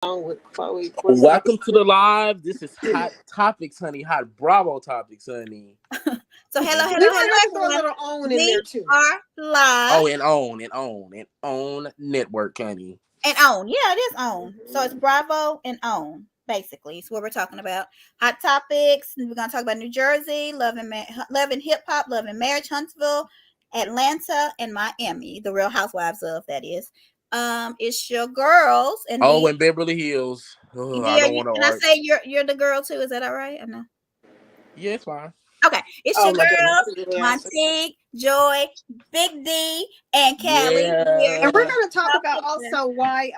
with Chloe. Welcome to the live. This is Hot Topics, honey. Hot Bravo Topics, honey. So hello, We might have to throw a little own in there too. We are live. Oh, and own network, honey. And on. Yeah, it is on. So it's Bravo and on, basically. It's what we're talking about. Hot topics. We're going to talk about New Jersey, love and hip hop, love and marriage, Huntsville, Atlanta, and Miami. The Real Housewives of, that is. It's your girls. And and Beverly Hills. Oh, I don't want to. Can I say you're the girl too? Is that all right? I know. Yeah, it's fine. Okay, it's your girls, Montique, Joy, Big D, and Callie. Yeah. And we're going to talk about also why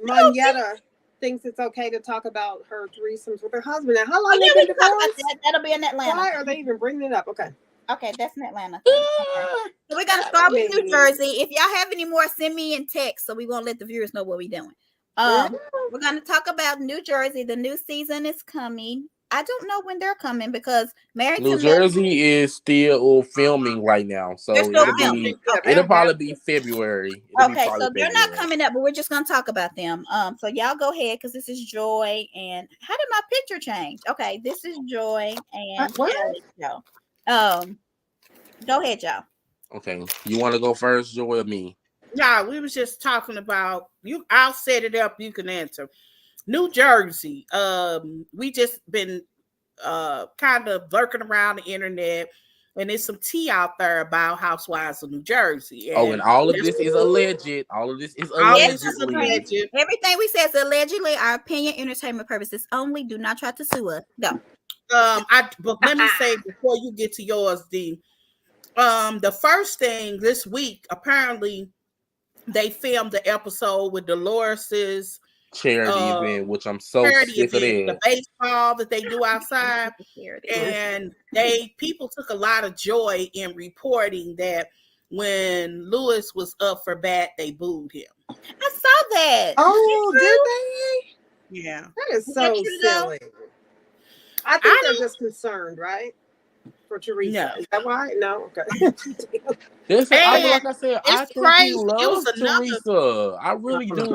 Monietta thinks it's okay to talk about her threesomes with her husband. And how long they've been divorced? That'll be in Atlanta. Why are they even bringing it up? Okay, that's in Atlanta. Okay. So we're gonna start with New Jersey. If y'all have any more, send me in text so we won't let the viewers know what we're doing. We're gonna talk about New Jersey. The new season is coming. I don't know when they're coming because New Jersey is still filming right now, so it'll probably be February. So they're not coming up, but we're just gonna talk about them. So y'all go ahead because this is Joy. And how did my picture change? Okay, this is Joy and Joe. Go ahead, y'all. Okay, you want to go first, Joy, or me? Yeah, we was just talking about you. I'll set it up. You can answer. New Jersey. We just been kind of lurking around the internet, and there's some tea out there about Housewives of New Jersey. And all of this is alleged. All of this is alleged. Everything we say is allegedly. Our opinion, entertainment purposes only. Do not try to sue us. No. But let me say before you get to yours, the first thing this week, apparently they filmed the episode with Dolores's charity event, which I'm so sick of it. The baseball that they do outside, and people took a lot of joy in reporting that when Lewis was up for bat, they booed him. I saw that. Oh, did they? Yeah, that is so silly. I think they're just concerned, right? For Teresa. No. Is that why? No? Okay. Like I said, I think he loves Teresa. I really do.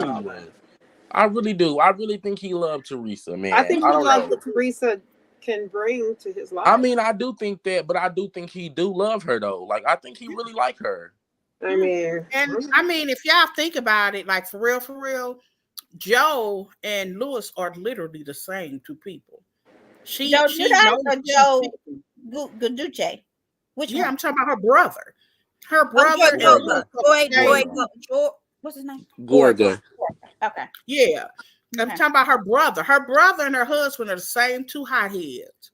I really do. I really think he loved Teresa, man. I think he loves what Teresa can bring to his life. I mean, I do think that, but I do think he do love her, though. Like, I think he really like her. I mean, if y'all think about it, like, for real, Joe and Lewis are literally the same two people. Joe Guduce. I'm talking about her brother. Her brother. What's his name? Gorga. Okay. Yeah. I'm talking about her brother. Her brother and her husband are the same two hotheads.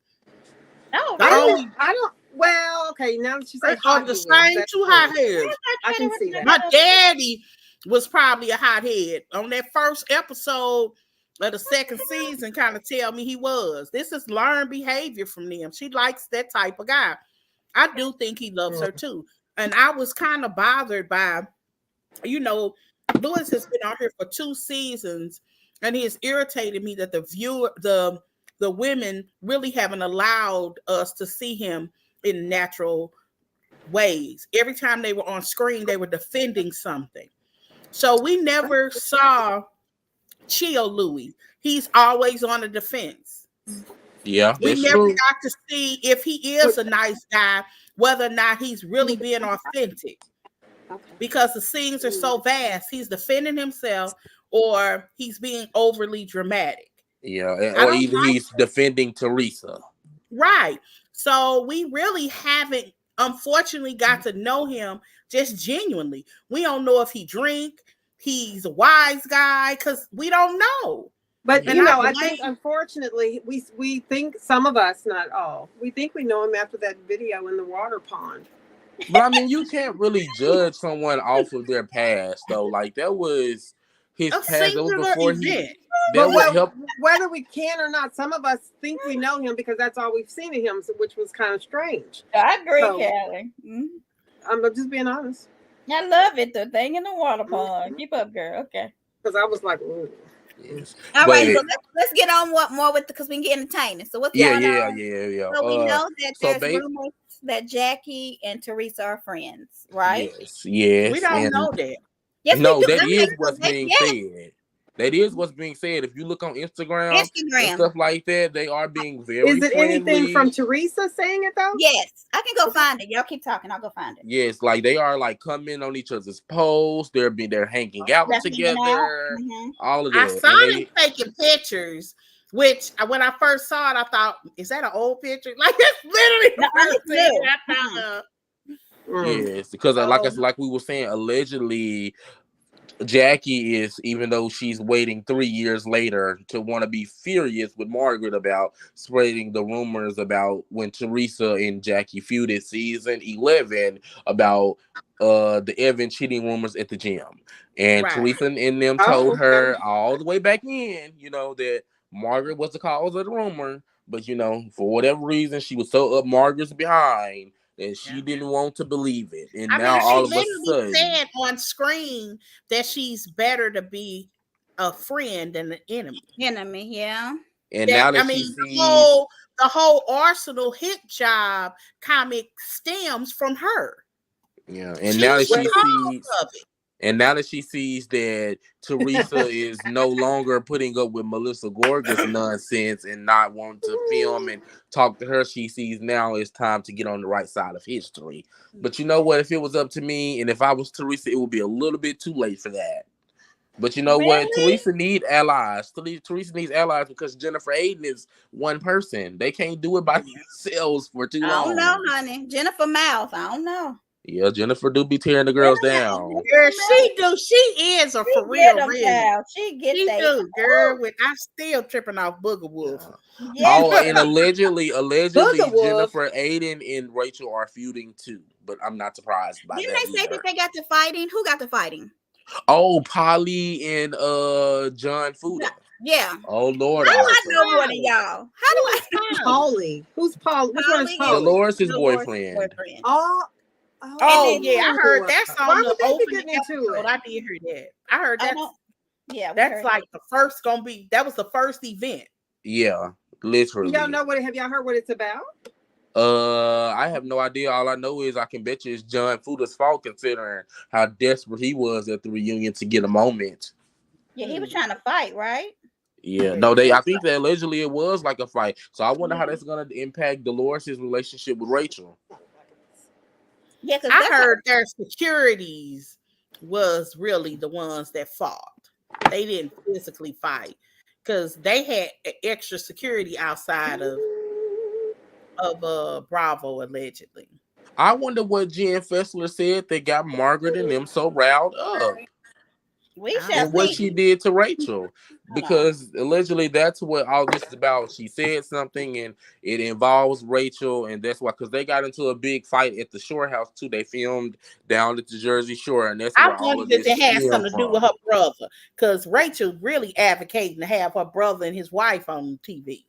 Oh, really? I don't. Well, okay. Now that you say the same two hotheads. I can see that. My daddy was probably a hothead on that first episode of the second season. Kind of tell me he was. This is learned behavior from them. She likes that type of guy. I do think he loves her too. And I was kind of bothered by, Lewis has been out here for 2 seasons, and he has irritated me that the women really haven't allowed us to see him in natural ways. Every time they were on screen, they were defending something. So we never saw Chill Louis. He's always on the defense. Yeah, we never got to see if he is a nice guy, whether or not he's really being authentic. Because the scenes are so vast, he's defending himself or he's being overly dramatic. Yeah, or either he's defending Teresa. Right. So we really haven't, unfortunately, got to know him just genuinely. We don't know if he drink, he's a wise guy, because we don't know. But I think unfortunately we think, some of us, not all, we think we know him after that video in the water pond. But I mean, you can't really judge someone off of their past, though. Like, that was his past. That was before he. Whether we can or not, some of us think we know him because that's all we've seen of him, which was kind of strange. I agree, Callie. Mm-hmm. I'm just being honest. I love it. The thing in the water pond. Keep up, girl. Okay. Because I was like, ooh. Yes. All right, so let's get on because we can get entertaining. So what's going on? Yeah. So we know that there's rumors that Jackie and Teresa are friends, right? Yes. We don't know that. Yes, no, that is what's being said. That is what's being said. If you look on Instagram and stuff like that, they are being very Is it friendly. anything from Teresa saying it though? Yes, I can go find it. Y'all keep talking. I'll go find it. Yes, like they are like commenting on each other's posts. They're hanging out together. All of that. I saw them taking pictures. Which when I first saw it, I thought, is that an old picture? Like it's literally the first thing I thought of. Yes, because like we were saying, allegedly Jackie is, even though she's waiting 3 years later to want to be furious with Margaret about spreading the rumors about when Teresa and Jackie feuded season 11 about the Evan cheating rumors at the gym. And Teresa and them told her all the way back in, that Margaret was the cause of the rumor. But, for whatever reason, she was so up Margaret's behind and she didn't want to believe it. And now all of a sudden, said on screen that she's better to be a friend than an enemy. Yeah. And now that she sees the whole Arsenal hit job comic stems from her. Yeah, and now that she sees that Teresa is no longer putting up with Melissa Gorga's nonsense and not wanting to film and talk to her, she sees now it's time to get on the right side of history. But you know what? If it was up to me and if I was Teresa, it would be a little bit too late for that. But you know what? Teresa needs allies. Teresa needs allies because Jennifer Aiden is one person. They can't do it by themselves for too long. I don't know, honey. Jennifer Mouth. I don't know. Yeah, Jennifer do be tearing the girls down. Girl, she do. She is a for real. She gets she do, girl. I'm still tripping off Booger Wolf. Yeah. Oh, and allegedly, Jennifer Aiden and Rachel are feuding too. But I'm not surprised by that. Didn't they say that they got to fighting? Who got to fighting? Oh, Polly and John Fuda. Yeah. Oh Lord. How do I know more than y'all? How do I know? Polly. Who's Polly? Which one is Polly? Dolores' boyfriend. Oh yeah, I heard that song. The opening episode. I did hear that. I heard that. Yeah, that's like the first gonna be. That was the first event. Yeah, literally. Y'all know have y'all heard what it's about? I have no idea. All I know is I can bet you it's John Fuda's fault, considering how desperate he was at the reunion to get a moment. Yeah, he was trying to fight, right? Yeah, no, I think that allegedly it was like a fight. So I wonder how that's gonna impact Dolores' relationship with Rachel. Yeah, I heard their securities was really the ones that fought. They didn't physically fight because they had extra security outside of Bravo, allegedly. I wonder what Jen Fessler said that got Margaret and them so riled up. And what she did to Rachel, because allegedly that's what all this is about. She said something and it involves Rachel, and that's why, because they got into a big fight at the Shore House too. They filmed down at the Jersey Shore, and that's where all of this it had something to do with her brother, because Rachel really advocating to have her brother and his wife on TV.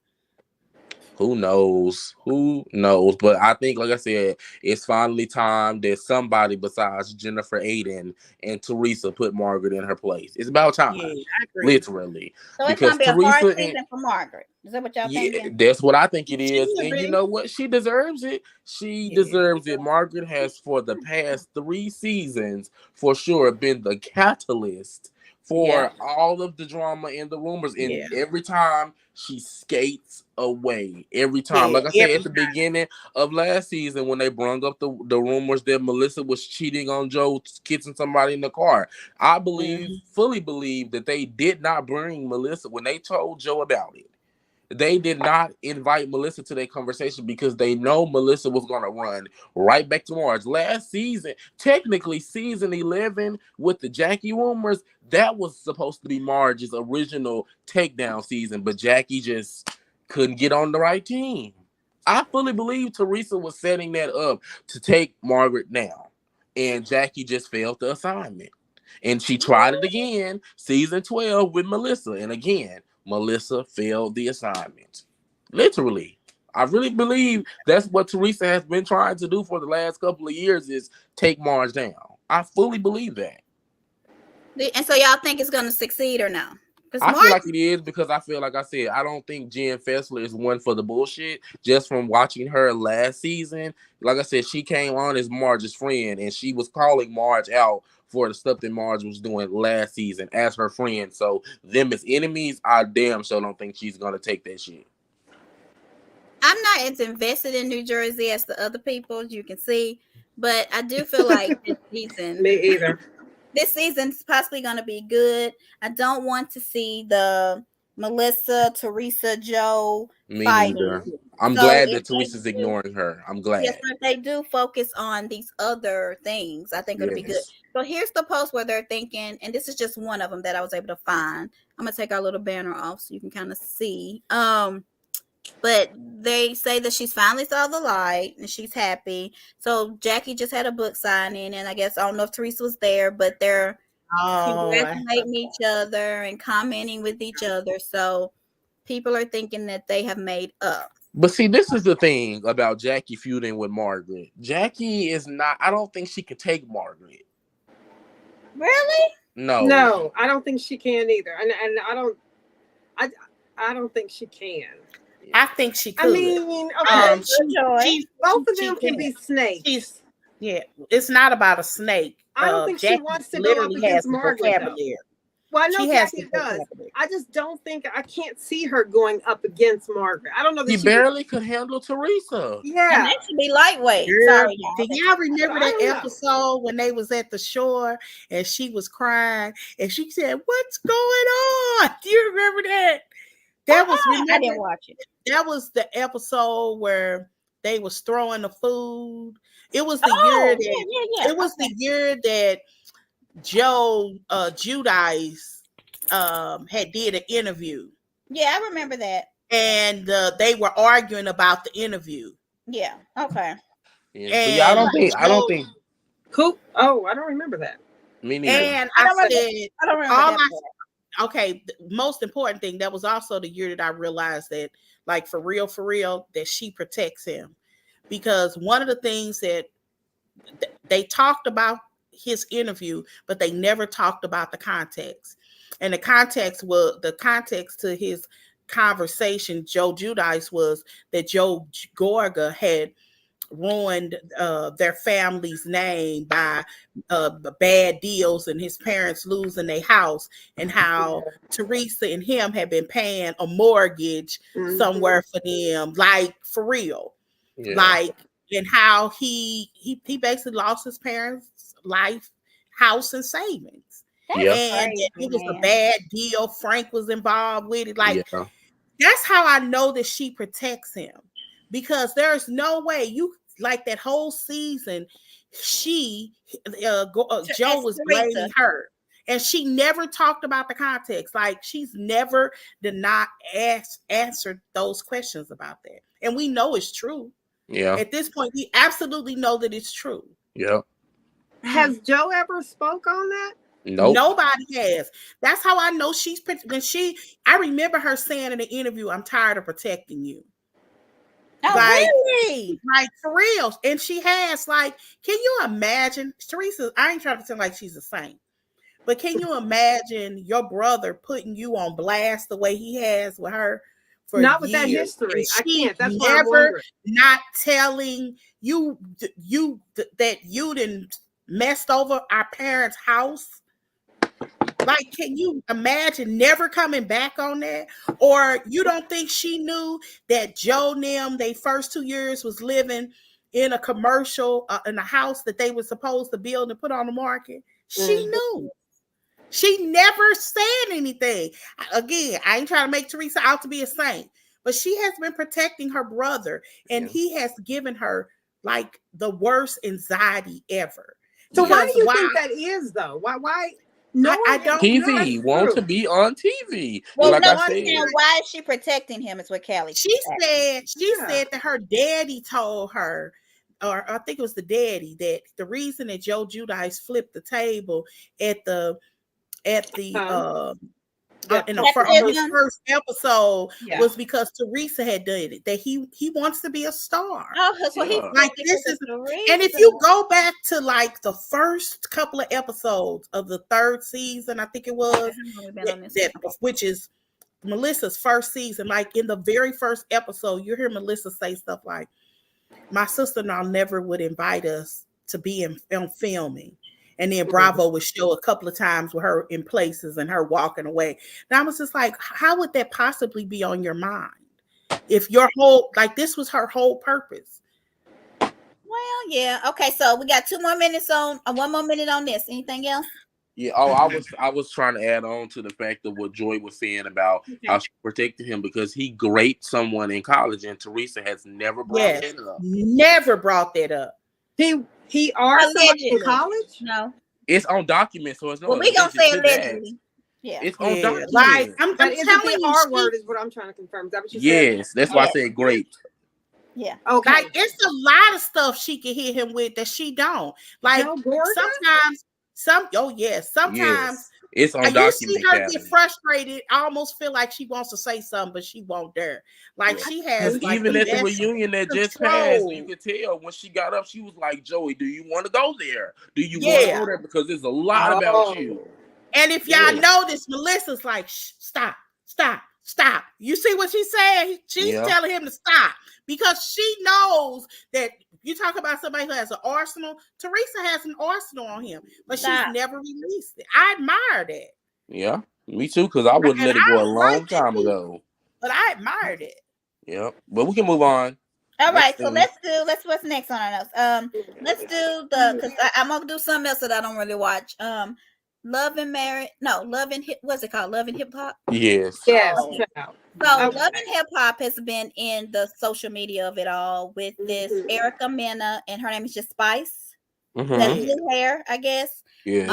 Who knows? But I think, like I said, it's finally time that somebody besides Jennifer Aiden and Teresa put Margaret in her place. It's about time. Yeah, I agree. Literally. So it's going to be a hard season for Margaret. Is that what y'all thinking? That's what I think it is. And you know what? She deserves it. She deserves it. Margaret has, for the past 3 seasons, for sure, been the catalyst for all of the drama and the rumors. And every time she skates away. Every time. Like I said at the beginning of last season, when they brung up the rumors that Melissa was cheating on Joe, kissing somebody in the car. I fully believe that they did not bring Melissa when they told Joe about it. They did not invite Melissa to their conversation because they know Melissa was going to run right back to Marge. Last season, technically season 11 with the Jackie rumors, that was supposed to be Marge's original takedown season, but Jackie just couldn't get on the right team. I fully believe Teresa was setting that up to take Margaret down, and Jackie just failed the assignment. And she tried it again, season 12 with Melissa, and again, Melissa failed the assignment. Literally. I really believe that's what Teresa has been trying to do for the last couple of years, is take Marge down. I fully believe that. And so y'all think it's going to succeed or no? I feel like it is, because I feel like I said, I don't think Jen Fessler is one for the bullshit. Just from watching her last season, like I said, she came on as Marge's friend, and she was calling Marge out for the stuff that Marge was doing last season as her friend. So them as enemies, I damn sure don't think she's gonna take that shit. I'm not as invested in New Jersey as the other people, as you can see, but I do feel like this season. Me either. This season's possibly going to be good. I don't want to see the Melissa, Teresa, Joe fighting. Neither. I'm glad that Teresa's ignoring her. I'm glad. Yes, but they do focus on these other things. I think it'll be good. So here's the post where they're thinking, and this is just one of them that I was able to find. I'm gonna take our little banner off so you can kind of see. But they say that she's finally saw the light and she's happy. So Jackie just had a book signing, and I guess I don't know if Teresa was there, but they're congratulating each other and commenting with each other. So people are thinking that they have made up. But see, this is the thing about Jackie feuding with Margaret. Jackie is not. I don't think she could take Margaret. Really? No, I don't think she can either, and I don't think she can. I think she could. I mean, okay, both of them can be snakes. It's not about a snake. I don't think Jackie she wants to go up against Margaret. Well, I know Jackie does. I just don't think I can't see her going up against Margaret. I don't know. She barely could handle Teresa. Yeah, and that should be lightweight. Sorry, do y'all remember that episode when they was at the shore and she was crying and she said, "What's going on?" Do you remember that? That was. I didn't watch it. That was the episode where they was throwing the food. It was the year that it was the year that Joe Judice had did an interview. Yeah, I remember that. And they were arguing about the interview. Yeah. Okay. Yeah, I don't think. Who? Oh, I don't remember that. Me neither. And I don't remember that. Okay, the most important thing, that was also the year that I realized that, like, for real, that she protects him. Because one of the things that they talked about his interview, but they never talked about the context. And the context to his conversation, Joe Judice, was that Joe Gorga had ruined their family's name by bad deals and his parents losing their house, and how Teresa and him had been paying a mortgage somewhere for them, like, for real. Like, and how he basically lost his parents' life, house, and savings. And it was a bad deal. Frank was involved with it. Like, that's how I know that she protects him. Because there's no way like that whole season, Joe was blaming her, and she never talked about the context. Like, she's never answered those questions about that, and we know it's true. Yeah. At this point, we absolutely know that it's true. Yeah. Has Joe ever spoke on that? Nope. Nobody has. That's how I know I remember her saying in the interview, "I'm tired of protecting you." Oh, really? Like, for real. And she has, like, can you imagine, Teresa, I ain't trying to sound like she's a saint, but can you imagine your brother putting you on blast the way he has with her for not with years? that history? I can't. That's never not telling you that you didn't messed over our parents' house. Like, can you imagine never coming back on that? Or you don't think she knew that Joe and them, they first 2 years, was living in a commercial, in a house that they were supposed to build and put on the market? She knew. She never said anything. Again, I ain't trying to make Teresa out to be a saint, but she has been protecting her brother, and he has given her, like, the worst anxiety ever. So why do you think that is, though? Why? No, I don't. TV want to be on TV. Well, like I said, why is she protecting him? Is what Callie. She said that her daddy told her, or I think it was the daddy, that the reason that Joe Judice flipped the table in the first episode was because Teresa had done it. That he wants to be a star. Oh, so he like this is, and if you go back to like the first couple of episodes of the third season, I think it was, which is Melissa's first season. Like in the very first episode, you hear Melissa say stuff like, "My sister-in-law never would invite us to be in filming." And then Bravo would show a couple of times with her in places and her walking away. And I was just like, how would that possibly be on your mind? If your whole, like, this was her whole purpose. Well, yeah. Okay, so we got 2 more minutes on, 1 more minute on this. Anything else? Yeah. Oh, I was trying to add on to the fact of what Joy was saying about how she protected him because he raped someone in college, and Teresa has never brought that up. Never brought that up. He somebody in college? No. It's on document, so it's not. Well, we gonna say allegedly. Yeah. It's on document. Like, I'm telling you, the R word is what I'm trying to confirm. Is that what you said? Yes, that's why I said great. Yeah. Okay. Like, it's a lot of stuff she can hit him with that she don't. Like, sometimes. Sometimes it's on you see her document. get frustrated. I almost feel like she wants to say something, but she won't dare. Like, she has, like, even at the reunion that just passed, you could tell when she got up, she was like, "Joey, do you want to go there? Do you want to go there? Because there's a lot about you." And if y'all notice, Melissa's like, stop. You see what she's saying? She's telling him to stop because she knows that you talk about somebody who has an arsenal. Teresa has an arsenal on him, but she's never released it. I admire that. Yeah, me too, because I would let it go a long time ago. But I admired it. Yeah, but we can move on. All right, so let's what's next on our notes. Let's do because I'm gonna do something else that I don't really watch. Love and Hip. What's it called? Love and Hip Hop. Yes. So Love and Hip Hop has been in the social media of it all with this Erica Mena, and her name is just Spice. That blue hair, I guess. Yes.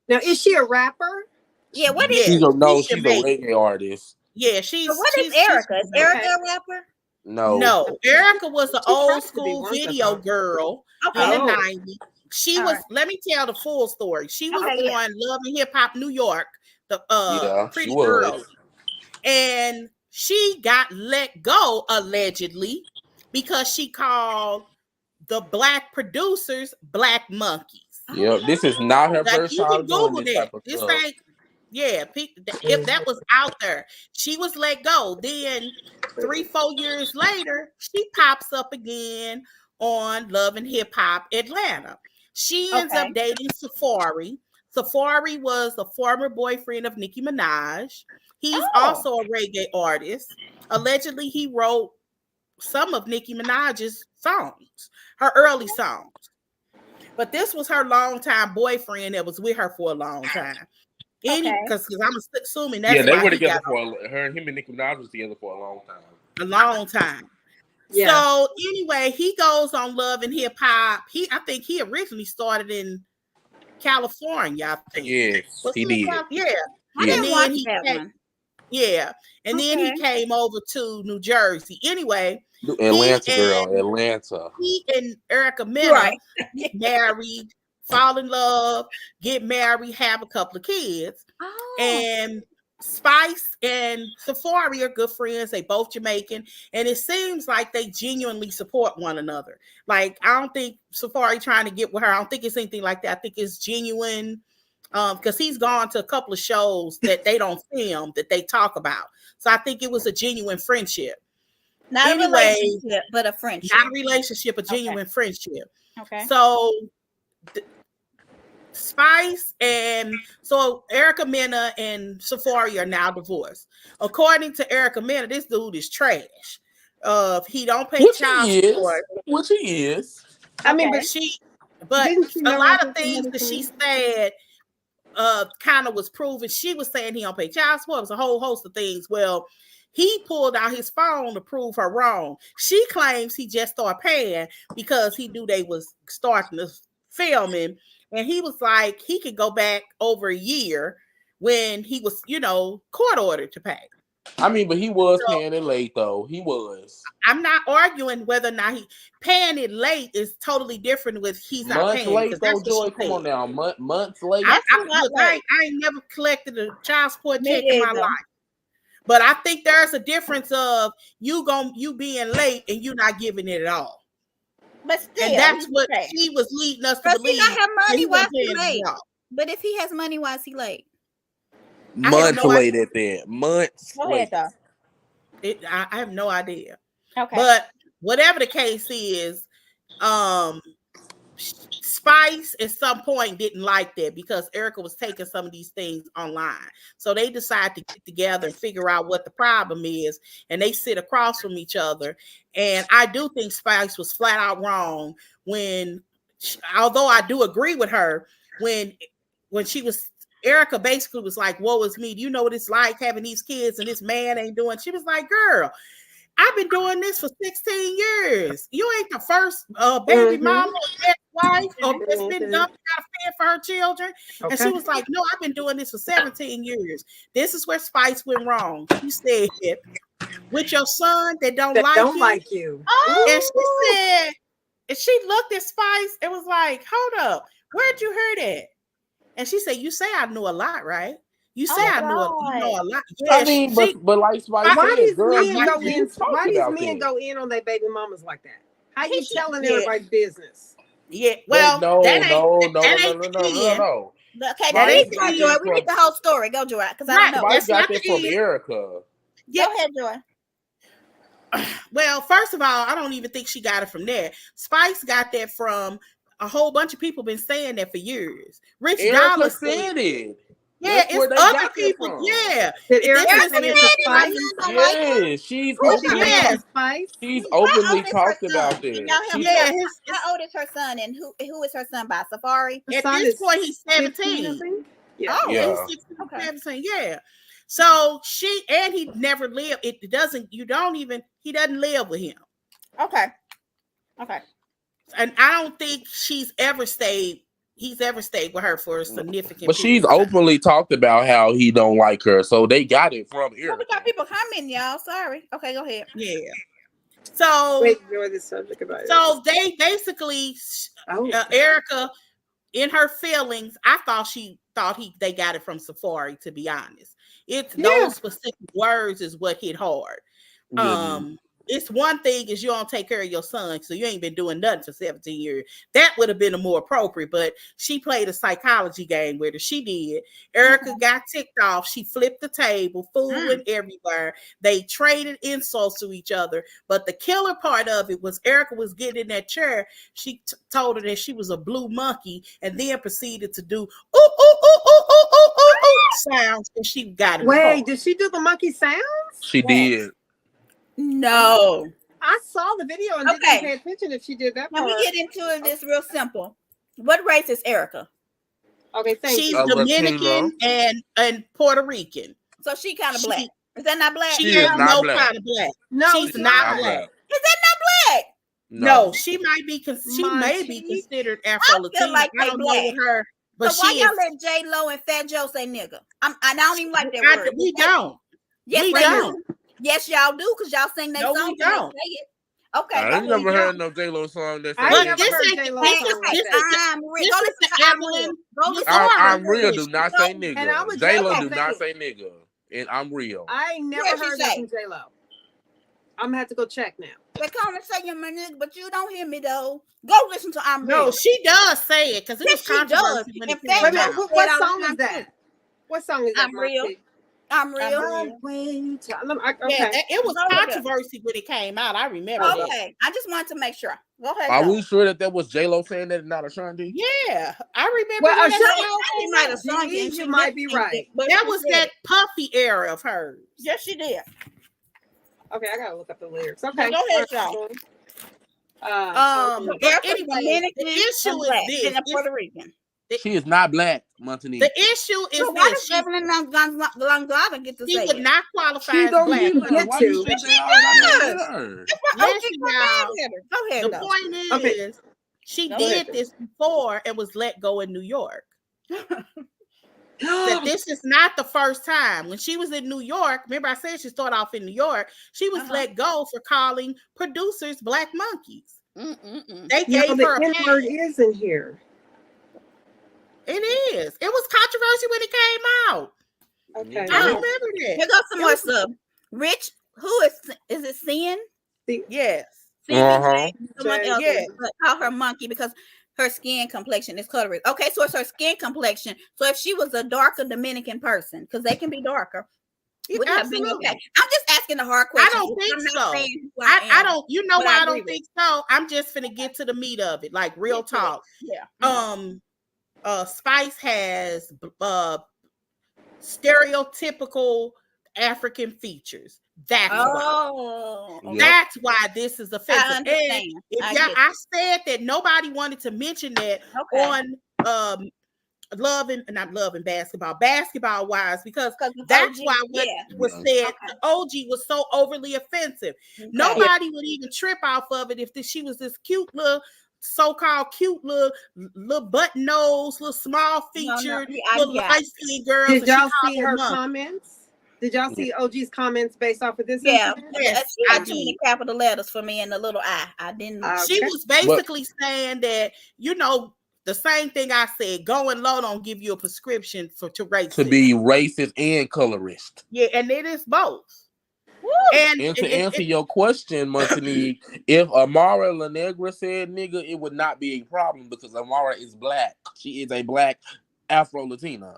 Now, is she a rapper? Yeah. What is? She's a reggae artist. Yeah, she's. So what is Erica? Is Erica a rapper? No. Erica was an old school video girl in the 90s. She was, let me tell the full story. She was on Love and Hip Hop New York, the Pretty Girl. And she got let go, allegedly, because she called the black producers black monkeys. Yeah, this is not her first time. You can Google that. This ain't, if that was out there. She was let go. Then 3-4 years later, she pops up again on Love and Hip Hop Atlanta. She ends up dating Safari. Safari was a former boyfriend of Nicki Minaj. He's also a reggae artist. Allegedly, he wrote some of Nicki Minaj's songs, her early songs. But this was her longtime boyfriend that was with her for a long time. Because I'm assuming that's they were together him and Nicki Minaj was together for a long time. A long time. Yeah. So anyway, he goes on Love and Hip Hop. I think he originally started in California. I think. Yes, he did. I didn't watch that one. Yeah, and then he came over to New Jersey. Anyway, Atlanta. He and Erica Mena get married, fall in love, get married, have a couple of kids, and Spice and Safari are good friends. They both Jamaican, and it seems like they genuinely support one another. Like, I don't think Safari trying to get with her. I don't think it's anything like that. I think it's genuine, because he's gone to a couple of shows that they don't film that they talk about. So I think it was a genuine friendship. Not a relationship, but a friendship. Not a relationship, a genuine friendship. Okay. So Spice and so Erica Mena and Safari are now divorced. According to Erica Mena, this dude is trash. He don't pay child support. Which he is. I mean, but a lot of things that she said kind of was proven. She was saying he don't pay child support. It was a whole host of things. Well, he pulled out his phone to prove her wrong. She claims he just started paying because he knew they was starting to filming. And he was like, he could go back over a year when he was, court ordered to pay. I mean, but he was paying it late, though. He was. I'm not arguing whether or not he paying it late is totally different with he's not months paying. Late, though, Joy. Come on now, months late. I ain't never collected a child support check in my life. But I think there's a difference of you being late and you not giving it at all. But still, and that's what she was leading us to believe. He not have money, why is he late? But if he has money, why is he late? Months late at that. Months late. I have no idea. Okay. But whatever the case is, Spice at some point didn't like that because Erica was taking some of these things online. So they decided to get together and figure out what the problem is. And they sit across from each other. And I do think Spice was flat out wrong although I do agree with her, when Erica basically was like, woe is me. Do you know what it's like having these kids and this man ain't doing? She was like, girl, I've been doing this for 16 years. You ain't the first baby mama or ex-wife that's been done to fend for her children. Okay. And she was like, no, I've been doing this for 17 years. This is where Spice went wrong. She said, with your son that don't like you. Oh. And she said, and she looked at Spice and was like, hold up, where'd you hear that? And she said, you say I know a lot, right? You say I know a lot. Yeah, I mean, but like Spice why said, these men go in on their baby mamas like that? How you telling everybody's business? Yeah, well, no. Okay, Joy. We need the whole story. Go, Joy, because I don't know. Spice got that from Erica. Yeah. Go ahead, Joy. Well, first of all, I don't even think she got it from there. Spice got that from a whole bunch of people been saying that for years. Rich Dollar said it. Yeah, it's other people. Yeah. She's openly talked about this. How old is her son, and who is her son by? Safari? At this point, he's 17. Yeah. Oh, he's 16, 17. Yeah. So he never lived. He doesn't live with him. Okay. And I don't think he's ever stayed with her for a significant But she's openly talked about how he don't like her, so they got it from Erica. Well, we got people commenting, y'all. Sorry. Okay, go ahead. Yeah. So enjoy the subject about so it. They basically Erica, in her feelings, I thought they got it from Safari, to be honest. It's those specific words is what hit hard. It's one thing is you don't take care of your son, so you ain't been doing nothing for 17 years. That would have been a more appropriate, but she played a psychology game with her. She did. Erica got ticked off. She flipped the table, fooling everywhere. They traded insults to each other. But the killer part of it was Erica was getting in that chair. She told her that she was a blue monkey and then proceeded to do ooh, ooh, ooh, ooh, ooh, ooh, ooh, ooh sounds, and she got it. Wait, did she do the monkey sounds? She did. No, I saw the video and didn't pay attention if she did that. Now we get into it. It's real simple. What race is Erica? Okay, she's Dominican and Puerto Rican. So she kind of black. Is that not black? She is not black. Kind of black. No, she's not black. Is that not black? No, she might be. She may be considered Afro-Latina. Like I don't know with her, but so why y'all let J Lo and Fat Joe say nigga? I don't even like that word. We don't. Yes, we don't. Yes, y'all do, because y'all sing that song. We don't. Say it. Okay. I ain't never heard no J Lo song that. I never heard J Lo song like that. I'm real. Do not say nigga. J Lo do not say nigga. And I'm real. I ain't never heard that from J Lo. I'm gonna have to go check now. They come and say you're my nigga, but you don't hear me though. Go listen to I'm Real. No, she does say it because it's controversy. What song is that? What song is that? I'm Real. I'm real. Okay. It was controversy when it came out. I remember. Okay, I just wanted to make sure. Go ahead. Are we sure that was J Lo saying that and not Ashanti? Yeah, I remember. Well, Ashanti might have sung it. You might be right. But that was that puffy era of hers. Yes, she did. Okay, I gotta look up the lyrics. Okay, go ahead, y'all. Anyway, the issue is this: Puerto Rican. She is not black, Montanita. The issue is so why does Evelyn Longoria get to say it? She would not qualify as black. She get to. She does. Go ahead. The point is, she did this before and was let go in New York. That this is not the first time. When she was in New York, remember I said she started off in New York, she was let go for calling producers black monkeys. They gave her a pass. Word is in here. It is. It was controversy when it came out. Okay. I remember that. Here goes some more stuff. Rich, who is it Sin? Yes. Someone else call her monkey because her skin complexion is colorless. Okay, so it's her skin complexion. So if she was a darker Dominican person, because they can be darker, Would have been Absolutely. okay. I'm just asking the hard question. I don't think I'm not so. saying who I don't. You know but why I agree don't think so? I'm just finna get to the meat of it, like real talk. Yeah. Spice has stereotypical African features. That's why. Yep. That's why this is offensive. I understand. And if I said that nobody wanted to mention that on not Love and basketball wise, because that's why what was said, the OG was so overly offensive. Nobody would even trip off of it if she was this cute little so-called cute little button nose, little small featured, little light-skinned girl. Did y'all see her comments? Did y'all see OG's comments based off of this? Yeah, yes, she had too many capital letters for me and the little I. I didn't. She was basically saying that, you know, the same thing I said, going low don't give you a prescription to racist. To be racist and colorist. Yeah, and it is both. Woo! And to answer your question, Montanique, if Amara La Negra said nigga, it would not be a problem because Amara is black. She is a black Afro-Latina.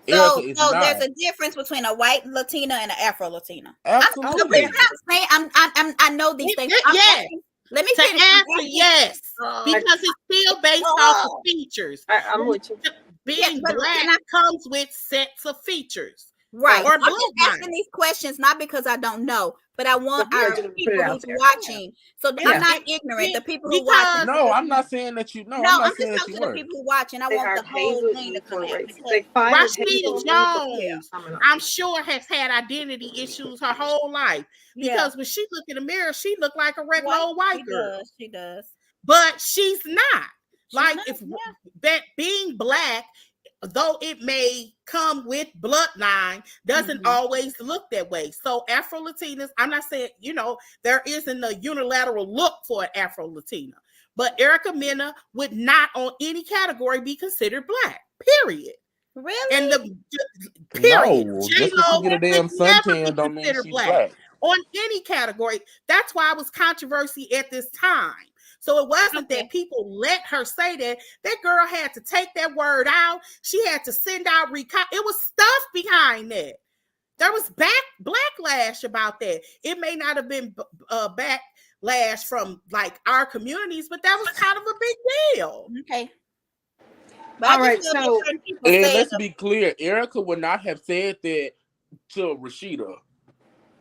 So there's a difference between a white Latina and an Afro Latina. Absolutely. I know these things. Yes. Let me answer yes, because it's still based off of features. I'm with you. Being black comes with sets of features. Right. I'm just asking these questions not because I don't know, but I want our people who's watching. So I'm not ignorant. The people who watch. No, I'm not saying that you know. No, I'm just talking to the people who watching. I want the whole thing to come out. Rashida Jones, I'm sure, has had identity issues her whole life. Because when she look in the mirror, she look like a regular old white girl. She does. But she's not. If that being black, though it may come with bloodline, doesn't always look that way. So Afro-Latinas, I'm not saying, you know, there isn't a unilateral look for an Afro-Latina, but Erica Mena would not on any category be considered black, period. Really? And period. No, just because you get a damn suntan don't mean she's black. On any category. That's why it was controversy at this time. So it wasn't that people let her say that. That girl had to take that word out. She had to send out it was stuff behind that. There was backlash about that. It may not have been backlash from like our communities, but that was kind of a big deal. Okay. But all right, so let's be clear. Erica would not have said that to Rashida.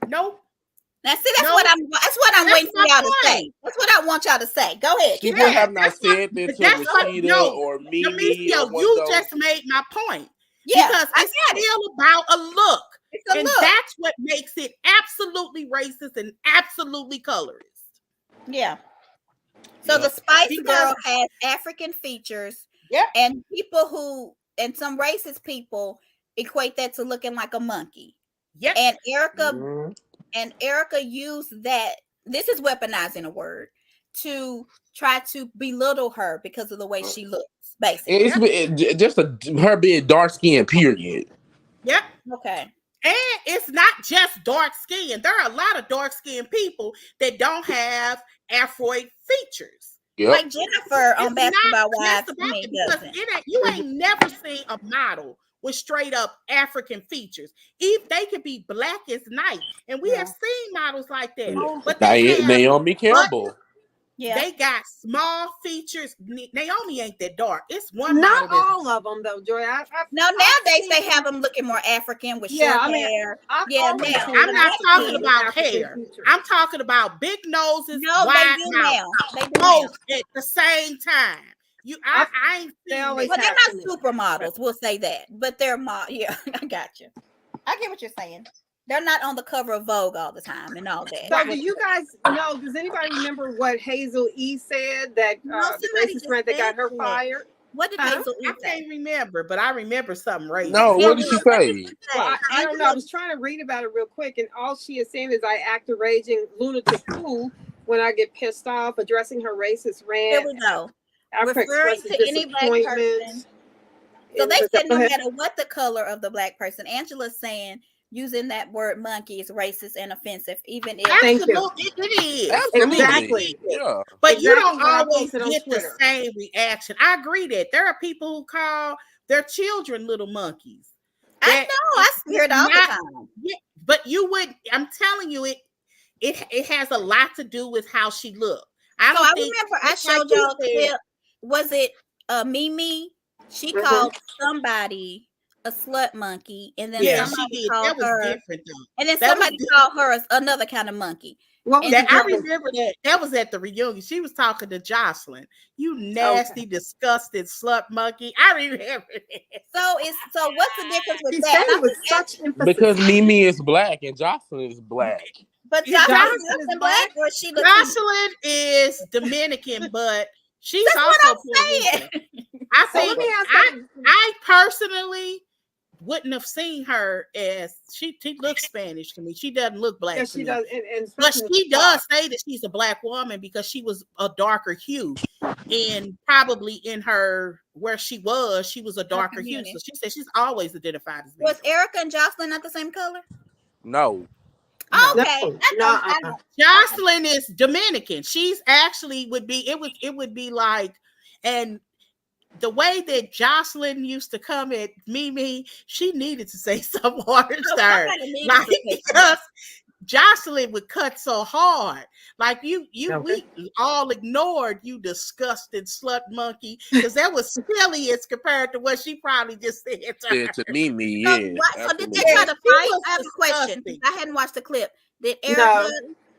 Nope. Now, see, that's what I'm waiting for y'all to say. That's what I want y'all to say. Go ahead. She would have not said that to Rashida or Mimi. You just made my point. Yeah, because it's still about a look. And that's what makes it absolutely racist and absolutely colorist. Yeah. So the Spice Girl has African features. Yeah. And some racist people equate that to looking like a monkey. Yeah. And Erica used that. This is weaponizing a word to try to belittle her because of the way she looks. Basically, it's just her being dark skinned. Period. Yep. Okay. And it's not just dark skin. There are a lot of dark skinned people that don't have Afroid features. Yep. Like Jennifer on Basketball Wives. You ain't never seen a model with straight up African features. If they could be black as night, and we have seen models like that. But Naomi Campbell. Yeah, they got small features. Naomi ain't that dark. It's one. Not all of them though, Joy. Nowadays they have them looking more African with short hair. I'm not talking about hair. I'm talking about big noses. No, wide they do now. They do both at the same time. I ain't seen. But they're not supermodels. We'll say that. But they're yeah. I got you. I get what you're saying. They're not on the cover of Vogue all the time and all that. So do you guys know, does anybody remember what Hazel E said that the racist friend that got her fired? What did Hazel E say? I can't remember, but I remember something racist. No, what did she say? Well, I don't know. I was trying to read about it real quick, and all she is saying is I act a raging lunatic fool when I get pissed off, addressing her racist rant. Here we go. Referring to any black person. So they said no matter what the color of the black person, Angela's saying using that word monkey is racist and offensive, even if it is. Absolutely. Exactly. Yeah. But you don't always get the same reaction. I agree that there are people who call their children little monkeys. I know. I swear it all the time. Yeah, but you would. I'm telling you, it has a lot to do with how she looked. I remember I showed y'all a clip. Was it Mimi? She called somebody a slut monkey, and then somebody called her. And then somebody called her another kind of monkey. I remember that. That was at the reunion. She was talking to Jocelyn. You nasty, disgusting slut monkey. I remember that. So what's the difference with that? With such emphasis. Because Mimi is black and Jocelyn is black. But Jocelyn is black, or she looks. Jocelyn is Dominican, but she's also Puerto Rican. I think I personally wouldn't have seen her as she looks Spanish to me. She doesn't look black. Yeah, she does. But she does say that she's a black woman because she was a darker hue, and probably in her where she was a darker hue. So she said she's always identified as. Was Erica and Jocelyn not the same color? No. Okay. No. Jocelyn is Dominican. She's actually would be like, and the way that Jocelyn used to come at Mimi, she needed to say some harsh to like, because Jocelyn would cut so hard. Like we all ignored you, disgusting slut monkey, because that was silly as compared to what she probably just said to Mimi. So did they try to fight? I have a question. I hadn't watched the clip. Did Erica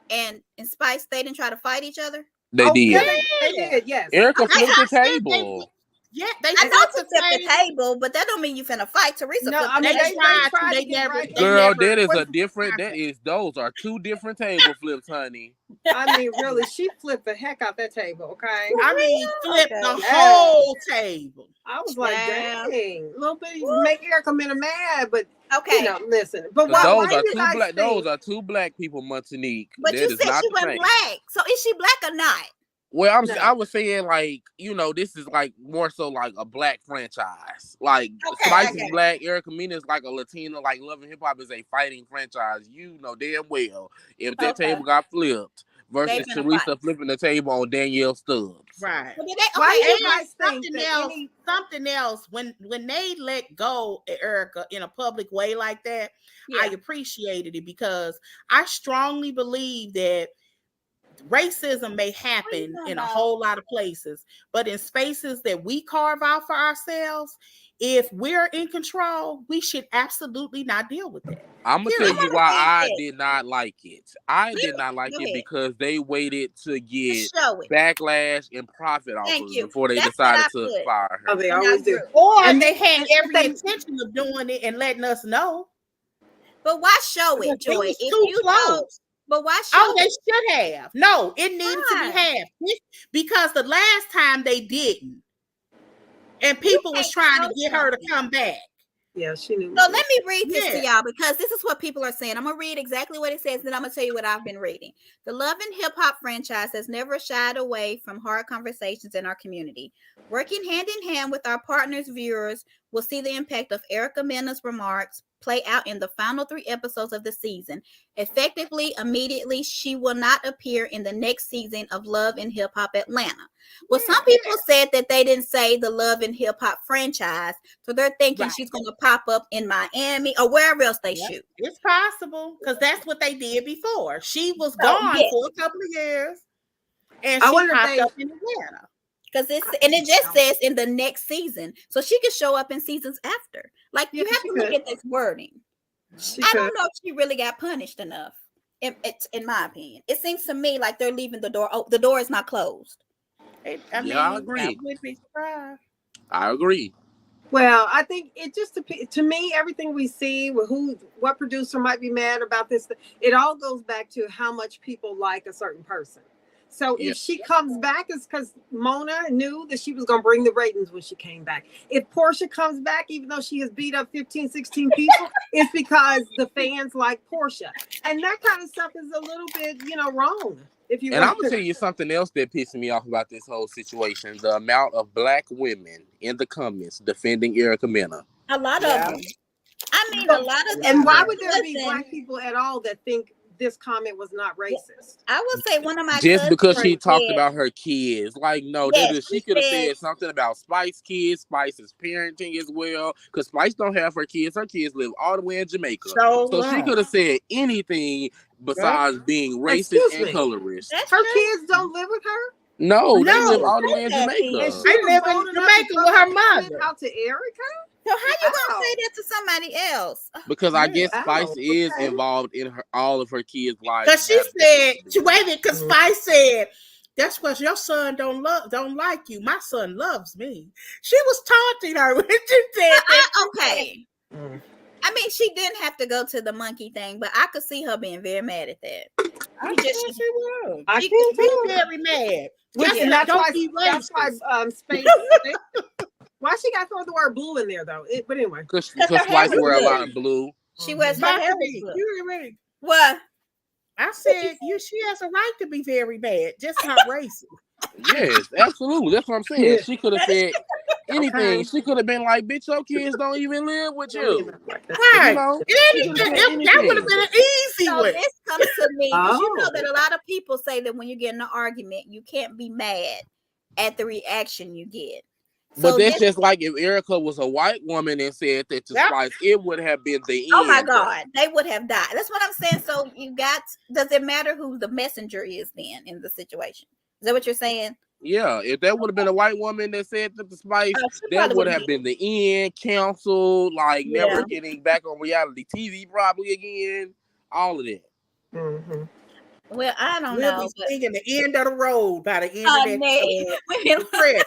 and Spice, they didn't try to fight each other? They did. They did. Yes. Erica flipped the table. Yeah, I know to flip the table, but that don't mean you finna fight. Teresa, no, I mean, they never. Girl, that is a different. Those are two different table flips, honey. I mean, really, she flipped the heck out that table. Okay. I mean, flipped the whole table. I was like, dang, a little bit make Erica mad, but okay, listen. But those are two black people, Montanique. But you said she wasn't black, so is she black or not? Well, I was saying, like, this is like more so like a black franchise. Like Spice is black, Erica Mena is like a Latina, like Love and Hip Hop is a fighting franchise. You know damn well if that table got flipped versus Teresa flipping the table on Danielle Stubbs. Right. Well, something else. When they let go of Erica in a public way like that, I appreciated it because I strongly believe that racism may happen in a whole lot of places, but in spaces that we carve out for ourselves, if we're in control, we should absolutely not deal with it. I'm gonna tell you why I did not like it. I did not like it because they waited to get backlash and profit offers before they decided to fire her. Oh, they always do. Or they had every intention of doing it and letting us know. But why show it, Joy? If you know. But why show they should have. No, it needed to be half. Because the last time they didn't. And people was trying to get her to come back. Yeah, she knew. So let me read this to y'all because this is what people are saying. I'm going to read exactly what it says, then I'm going to tell you what I've been reading. The Love and Hip Hop franchise has never shied away from hard conversations in our community. Working hand in hand with our partners, viewers will see the impact of Erica Mena's remarks play out in the final 3 episodes of the season. Effectively, immediately, she will not appear in the next season of Love and Hip Hop Atlanta. Well, some people said that they didn't say the Love and Hip Hop franchise, so they're thinking she's going to pop up in Miami or wherever else they shoot. It's possible because that's what they did before. She was gone for a couple of years, and she popped up in Atlanta. Because it just says in the next season, so she could show up in seasons after. Like you have to look at this wording. I don't know if she really got punished enough. In my opinion, it seems to me like they're leaving the door. Oh, the door is not closed. I agree. I would be surprised. I agree. Well, I think it just to me, everything we see, what producer might be mad about this, it all goes back to how much people like a certain person. So if she comes back, it's because Mona knew that she was going to bring the ratings when she came back. If Portia comes back, even though she has beat up 15, 16 people, it's because the fans like Portia. And that kind of stuff is a little bit, wrong. I'm going to tell you something else that pissed me off about this whole situation. The amount of black women in the comments defending Erica Mena. A lot of them. I mean, a lot of them. And why would there be black people at all that think this comment was not racist. I would say one of my just because she cousins talked said- about her kids. Like, no, Yes, she she could have said- said something about Spice's kids, Spice's parenting as well. Because Spice don't have her kids. Her kids live all the way in Jamaica. So she could have said anything besides being racist Excuse and me. colorist. That's Her true. kids don't live with her. No, they No. live all the way in That Jamaica. is- And They she was live in bold enough to Jamaica come with her and comment mother. out to Erica. So how you gonna Wow. say that to somebody else? Because I guess Wow, Spice is okay. involved in all of her kids' lives. Because she said, wait a minute, because Spice said, that's because your son don't like you. My son loves me. She was taunting her when she said that. Okay. I mean, she didn't have to go to the monkey thing, but I could see her being very mad at that. I You just just- she was. I She can Be too. very mad. Which, Just and that's don't why, be that's why racist. Space. Why she got to throw the word blue in there though? But anyway, Because her hair Spice was wear a blue. lot of blue. She wears her But hair was blue. you ready? What? I said she has a right to be very mad, just not racist. Yes, absolutely. That's what I'm saying. Yeah. She could have said anything. Okay. She could have been like, bitch, your kids don't even live with you. Right. You know? That would have been an easy So one. this comes to me because you know Oh. that a lot of people say that when you get in an argument, you can't be mad at the reaction you get. But So that's this- just like if Erica was a white woman and said that to Yep. Spice, it would have been the end. oh my God, they would have died. That's what I'm saying. So does it matter who the messenger is then in the situation? Is that what you're saying? Yeah, if that would have been a white woman that said that to Spice, She that probably would would've have been the end, canceled, like Yeah. never getting back on reality TV probably again, all of that. Mm-hmm. Well, I don't We'll know. be But, singing the end of the road by the end of that credit.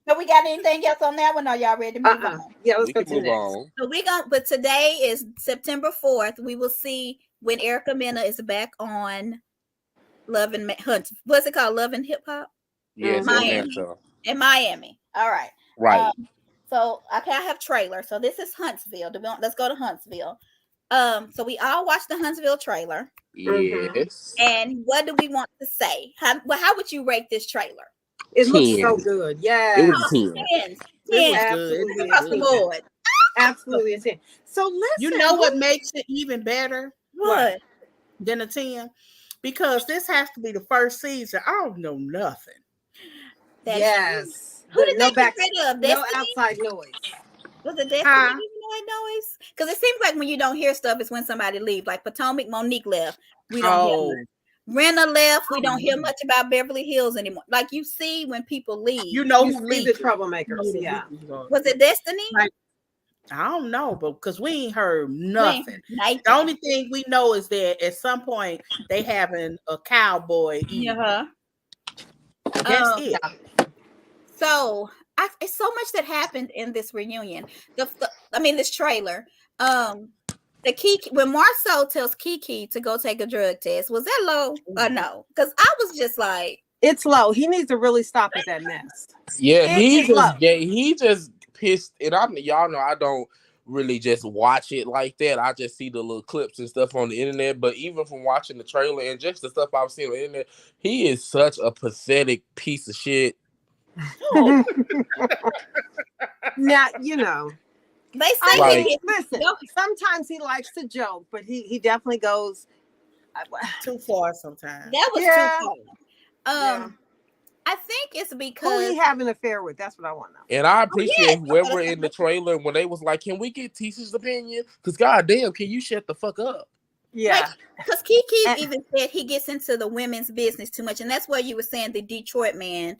so we got anything else on that one? Are y'all ready to move on? Yeah, let's We go can to move next. on. So but today is September 4th. We will see when Erica Mena is back on Love and Hunt. What's it called? Love and Hip Hop Yes, Miami. Atlanta. in Miami. All right. Right. So okay, I have trailer. So this is Huntsville. Let's go to Huntsville. So we all watched the Huntsville trailer. Yes. And what do we want to say? How would you rate this trailer? It looks 10. so good. Yeah. It was a 10. 10. It was 10. Absolutely. Across the board. Absolutely a 10. So listen. You know what makes it even better What? than a 10? Because this has to be the first season. I don't know nothing. That's Yes. Who did no they get rid of? no Destiny? outside noise. Was it Destiny Huh? giving that noise? Because it seems like when you don't hear stuff, it's when somebody leaves. Like Potomac, Monique left. We don't hear much. Renna left. We don't hear much about Beverly Hills anymore. Like you see when people leave. You know You who see the leaked. troublemakers. Yeah. Was it Destiny? Like, I don't know, but because we ain't heard nothing. Nothing. The only thing we know is that at some point they having a cowboy eat. Uh-huh. That's it. So it's so much that happened in this reunion. This trailer. The Kiki, when Marceau tells Kiki to go take a drug test, was that low or no? Because I was just like, It's low. He needs to really stop with that mess. Yeah, he It's low. just pissed. And y'all know I don't really just watch it like that. I just see the little clips and stuff on the internet. But even from watching the trailer and just the stuff I've seen on the internet, he is such a pathetic piece of shit. Now, you know. they say Like- Listen, sometimes he likes to joke, but he definitely goes Too far sometimes. that was Yeah. too far. Yeah. I think it's who because he have an affair with. That's what I want to know. And I appreciate yes. whoever in the trailer when they was like, "Can we get Tisha's opinion?" Because goddamn, can you shut the fuck up? Yeah. because Kiki And- even said he gets into the women's business too much, and that's where you were saying the Detroit man.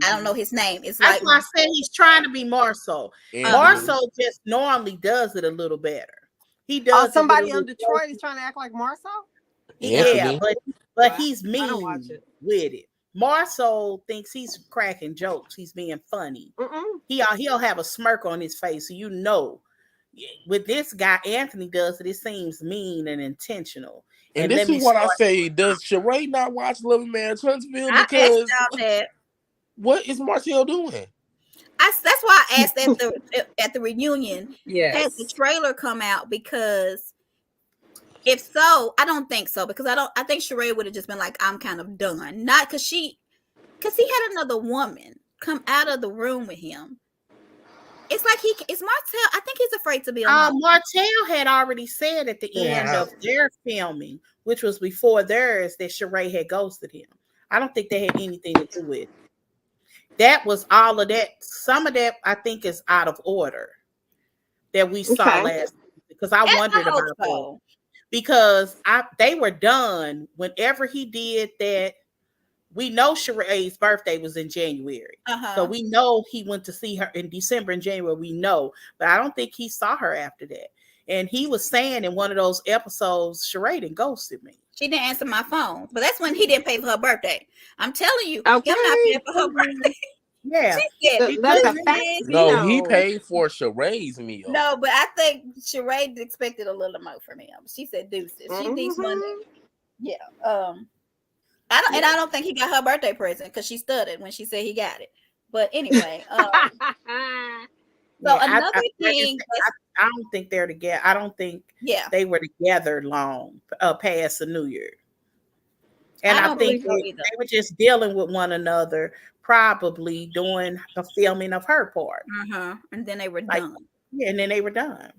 I don't know his name. It's That's like why I said he's trying to be Marceau. And Marceau just normally does it a little better. He does. it somebody with a on little- Detroit is trying to act like Marceau? Yeah, Anthony. but Wow. he's I don't mean watch it. with it. Marceau thinks he's cracking jokes. He's being funny. Mm-mm. He'll have a smirk on his face, so you know. With this guy, Anthony does it. It seems mean and intentional. And let this me is what I start- say. Does Sheree not watch Love and Marriage Huntsville? I asked Because y'all that. what is Marcel doing? That's why I asked at the reunion. Has Yes. the trailer come out? Because if so, I don't think so. Because I think Sheree would have just been like, I'm kind of done. Not because he had another woman come out of the room with him. It's like it's Martell. I think he's afraid to be alone. Martell had already said at the end of their filming, which was before theirs, that Sheree had ghosted him. I don't think they had anything to do with it. That was all of that. Some of that I think is out of order that we saw last week, because I wondered about that. Because they were done whenever he did that. We know Sheree's birthday was in January. So we know he went to see her in December and January. We know. But I don't think he saw her after that. And he was saying in one of those episodes, Sheree done ghosted me. She didn't answer my phone. But that's when he didn't pay for her birthday. I'm telling you, him not paying for her birthday. Yeah. That's a fact. No, he paid for Sheree's meal. No, but I think Sheree expected a little more from him. She said deuces. She needs money. Yeah. I don't think he got her birthday present because she stuttered when she said he got it. But anyway, another thing, I don't think they're together. I don't think they were together long past the New Year. And I think they were just dealing with one another, probably doing the filming of her part. And then they were done. Yeah, and then they were done.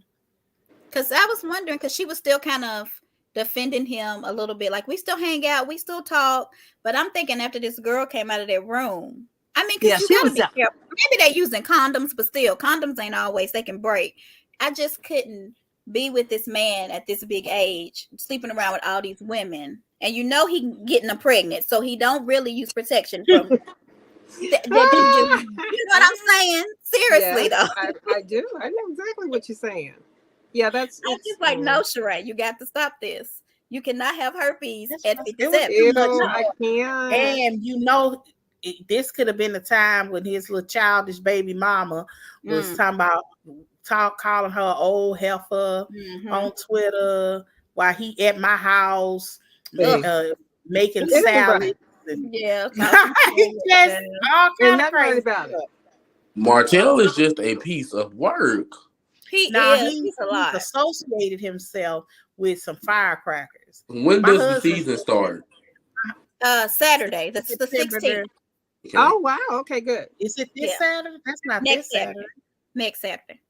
Because I was wondering, because she was still kind of defending him a little bit, like we still hang out, we still talk, but I'm thinking after this girl came out of that room, I mean, because you gotta be careful. Maybe they're using condoms, but still, condoms ain't always, they can break. I just couldn't be with this man at this big age, sleeping around with all these women, and you know he getting them pregnant, so he don't really use protection from you know what I'm saying? Seriously, though. I do. I know exactly what you're saying. Yeah, that's just like, no, Sheree, you got to stop this. You cannot have herpes at 57. I can't. And you know, this could have been the time when his little childish baby mama was calling her old heifer on Twitter while he at my house making salads. Yeah, just all kind of crazy about it. Martell is just a piece of work. He's associated himself with some firecrackers. When does the season start? Saturday. That's the 16th. Okay. Oh wow. Okay, good. Is it this Saturday? That's not next this Saturday. Next Saturday.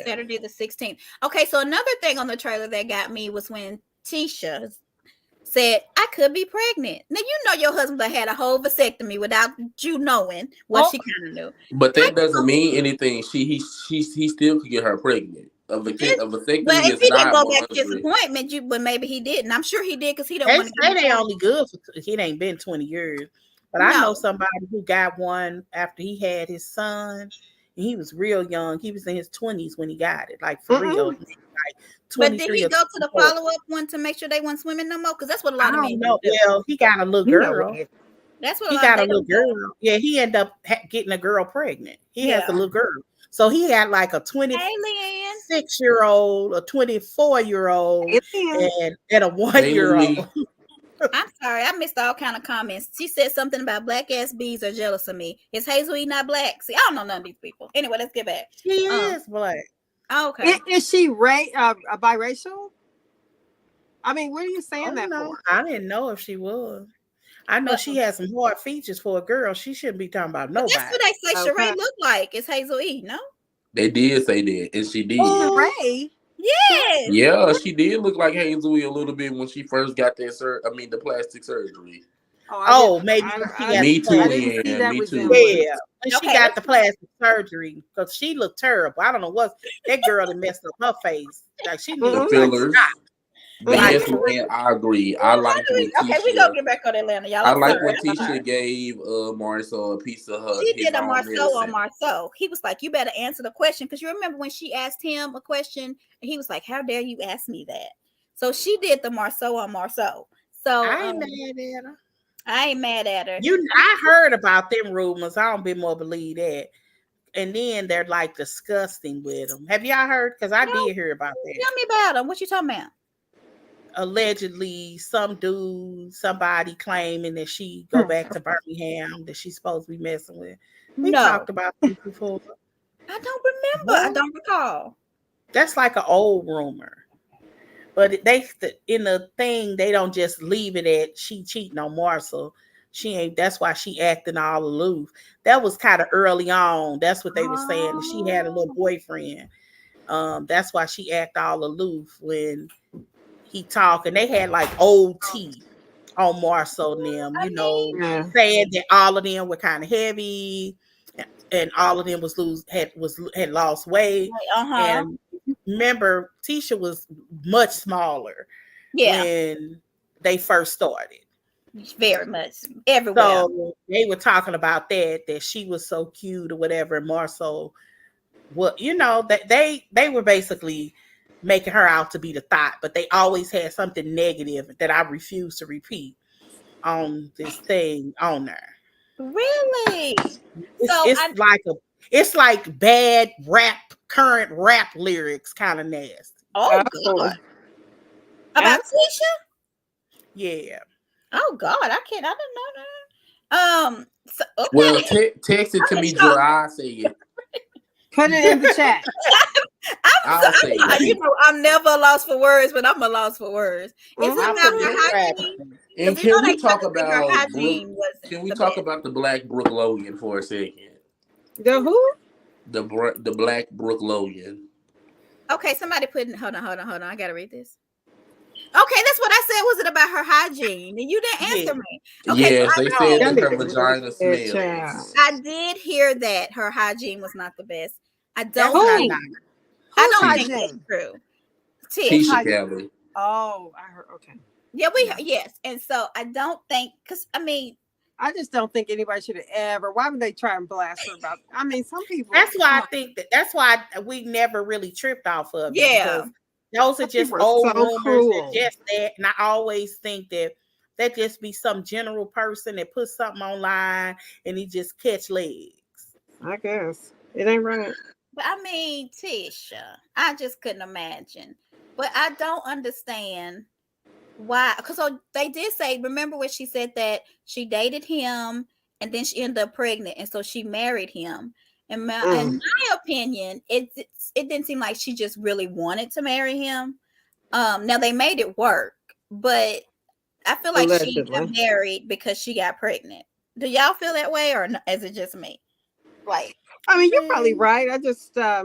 Saturday the 16th. Okay, so another thing on the trailer that got me was when Tisha said, I could be pregnant. Now, you know your husband had a whole vasectomy without you knowing what she kind of knew. But that doesn't mean anything. He still could get her pregnant. A vasectomy but if is he not didn't go 100. back to his appointment, but maybe he didn't. I'm sure he did because he don't want to. They say they only good for it ain't been 20 years. But I know somebody who got one after he had his son. And he was real young. He was in his 20s when he got it. Like for real. Like but did he go to the follow-up one to make sure they weren't swimming no more? Because that's what a lot of men do. Well, he got a little girl. That's what he got a little girl. Yeah, he ended up getting a girl pregnant. He has a little girl. So he had like a 26-year-old, a 24-year-old, and a 1-year-old. I'm sorry, I missed all kind of comments. She said something about black ass bees are jealous of me. Is Hazel E not black? See, I don't know none of these people. Anyway, let's get back. She is black. Okay. Is she biracial? I mean, what are you saying that for? I didn't know if she was. I know she has some hard features for a girl. She shouldn't be talking about nobody. That's what they say Sheree looked like. It's Hazel E, no? They did say that, and she did. Sheree? Yes. Yeah, she did look like Hazel E a little bit when she first got that the plastic surgery. Maybe me too. Me too. Yeah, and she got the plastic surgery because she looked terrible. I don't know what that girl that messed up her face. Like she needed the fillers. But yes, man, I agree. I like when Tisha. We gonna get back on Atlanta, y'all. I like when Tisha gave Marceau a piece of her. She did a Marceau on Marceau. He was like, "You better answer the question," because you remember when she asked him a question, and he was like, "How dare you ask me that?" So she did the Marceau on Marceau. So I ain't mad at her. I ain't mad at her. I heard about them rumors. I don't be more believe that. And then they're like disgusting with them. Have y'all heard? Because I did hear about that. Tell me about them. What you talking about? Allegedly, somebody claiming that she go back to Birmingham that she's supposed to be messing with. We talked about this before. I don't remember. I don't recall. That's like an old rumor. But in the thing, they don't just leave it at she cheating on Marcel. she ain't. That's why she acting all aloof. That was kind of early on. That's what they were saying. She had a little boyfriend. That's why she act all aloof when he talk. And they had like old tea on Marceau and them, saying that all of them were kind of heavy, and all of them had lost weight. And remember, Tisha was much smaller when they first started. Very much everywhere. So they were talking about that she was so cute or whatever. And Marceau, that they were basically making her out to be the thought, but they always had something negative that I refuse to repeat on this thing on there. Really? It's like bad current rap lyrics, kind of nasty. Oh God. About Tisha? Yeah. Oh God, I didn't know that. So, okay. Well, text it to me, Joy. I'll say it. Put it in the chat. I'm never a loss for words, but I'm a loss for words. Is it about her hygiene? And can we talk about the Black Brooke Logan for a second? The who? The Black Brooke Logan. Okay, somebody hold on. I gotta read this. Okay, that's what I said. Was it about her hygiene? And you didn't answer me. Okay, yes, they said that her vagina smells. I did hear that her hygiene was not the best. I don't think that's true. Tisha Kelly. Oh, I heard. Okay. Yeah, yes, and so I don't think I just don't think anybody should have ever. Why would they try and blast her about? I mean, some people. That's why I think that's why we never really tripped off of it. Yeah. Those are just old rumors and just that. And I always think that just be some general person that puts something online and he just catch legs. I guess. It ain't right. But I mean, Tisha, I just couldn't imagine. But I don't understand why. Because they did say, remember what she said, that she dated him and then she ended up pregnant. And so she married him. In my opinion, it didn't seem like she just really wanted to marry him. Now they made it work, but I feel like she got married because she got pregnant. Do y'all feel that way, or is it just me? Like, I mean, you're probably right. I just I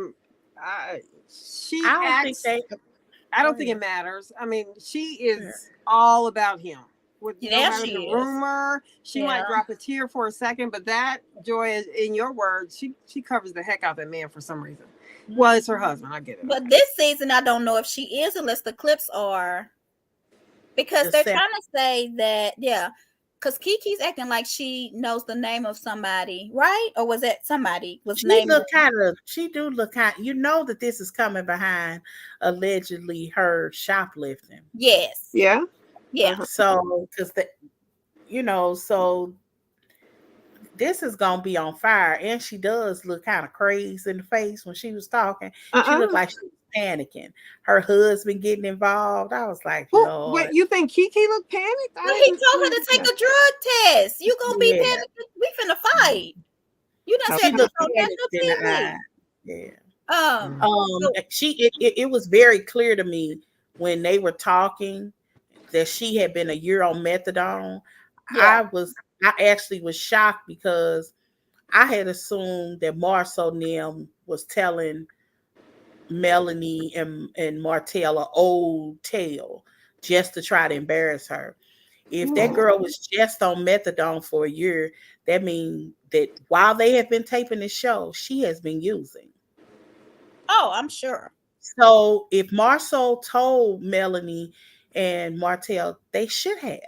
don't think it matters. I mean, she is all about him. With the rumor, she might drop a tear for a second, but that, Joy, in your words, she covers the heck out of that man for some reason. Well, it's her husband. I get it. But this season, I don't know if she is, unless the clips are, because they're trying to say that, because Kiki's acting like she knows the name of somebody, right? Or was that somebody was named? She do look kind. You know that this is coming behind allegedly her shoplifting. Yes. Yeah. Yeah. So, because so this is gonna be on fire, and she does look kind of crazy in the face when she was talking. She looked like she was panicking. Her husband getting involved. I was like, Lord. What, you think Kiki looked panicked? Well, he told her to take a drug test. You gonna be panicked? We finna fight. You done said no national TV. It was very clear to me when they were talking that she had been a year on methadone. I actually was shocked because I had assumed that Marceau Nim was telling Melanie and Martell an old tale just to try to embarrass her. If that girl was just on methadone for a year, that means that while they have been taping the show, she has been using. Oh, I'm sure. So if Marceau told Melanie and Martell, they should have.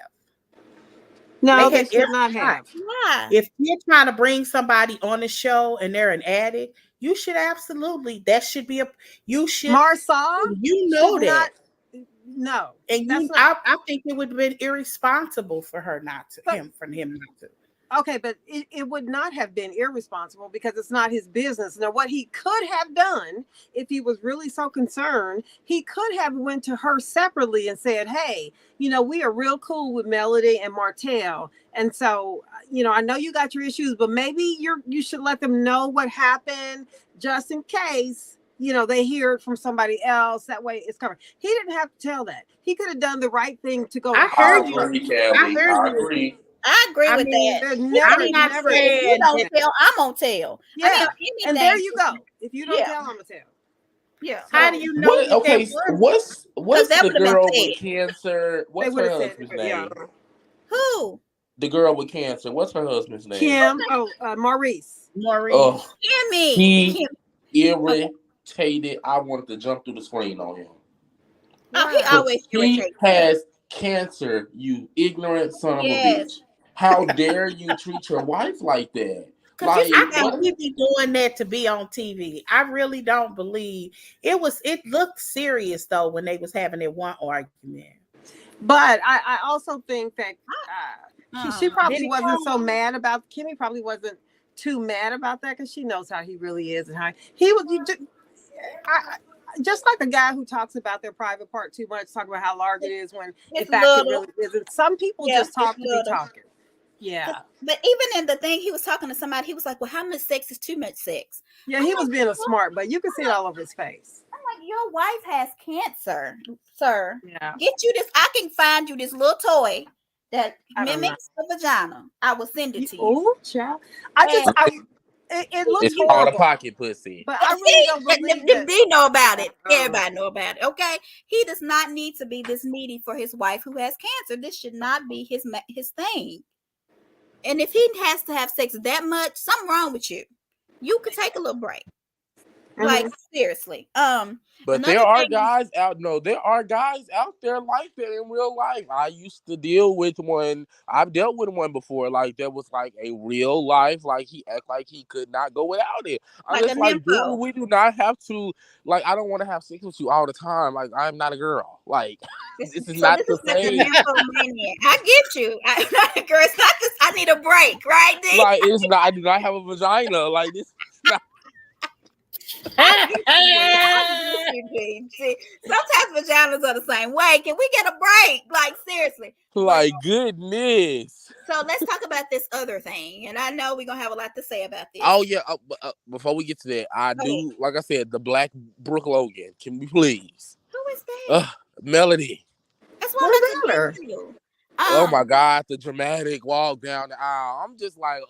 No, they should not have. Why? If you're trying to bring somebody on the show and they're an addict, you should absolutely. That should be Marceau. You know that. No, and I think it would have been irresponsible for her for him not to. Okay, but it would not have been irresponsible because it's not his business. Now, what he could have done, if he was really so concerned, he could have went to her separately and said, hey, we are real cool with Melody and Martell. And so, I know you got your issues, but maybe you should let them know what happened just in case, they hear it from somebody else. That way it's covered. He didn't have to tell that. He could have done the right thing to go. I heard you. I agree. I agree with mean, that. Never, not never. saying- If you don't that- tell, I'm gonna tell. Yeah, I mean, and there you go. If you don't Yeah. tell, I'm gonna tell. Yeah. How do you know What? that Okay, was? what's that the would've been girl said. with cancer? They What's would her have said, husband's yeah. name? Who? The girl with cancer. What's her husband's name? Kim. Maurice. Maurice? Oh, Kimmy. he Kim. irritated. I wanted to jump through the screen on him. Oh, he always He irritates me. has cancer, you ignorant son of a Yes. bitch. How dare you treat your wife like that? 'Cause Like, I think what? he be doing that to be on TV. I really don't believe it was. It looked serious though when they was having that one argument. But I also think that she probably Did he wasn't so call? mad about Kimmy. Probably wasn't too mad about that because she knows how he really is and how he was. Just like the guy who talks about their private part too much, talk about how large it is when in It's fact it little. really isn't. Some people Yeah, just talk it's to be little. talking. Yeah. But even in the thing, he was talking to somebody. He was like, "Well, how much sex is too much sex?" Yeah, he was being a smart, but you can see it all over his face. I'm like, "Your wife has cancer, sir. Yeah. Get you this. I can find you this little toy that I don't mimics a vagina. I will send it to you." Oh, child. It looks It's called a horrible, pocket pussy. but I really don't believe that. They know about it. Oh. Everybody know about it. Okay, he does not need to be this needy for his wife who has cancer. This should not be his thing. And if he has to have sex that much, something wrong with you. You could take a little break. Like seriously. But there are guys out. No, there are guys out there like that in real life. I used to deal with one. I've dealt with one before. Like that was like a real life. Like he act like he could not go without it. I'm just like, dude, we do not have to. Like, I don't want to have sex with you all the time. Like, I'm not a girl. Like, this is not the same. I get you. I'm not a girl. It's not this. I need a break, right? D? Like, it's not. I do not have a vagina. Like this. See, sometimes vaginas are the same way. Can we get a break? Like seriously. Like goodness. So let's talk about this other thing. And I know we're gonna have a lot to say about this. Oh yeah. Before we get to that, I do. Like I said, the Black Brooke Logan. Can we please? Who is that? Melody. That's what I'm you. Oh my God, the dramatic walk down the aisle. I'm just like,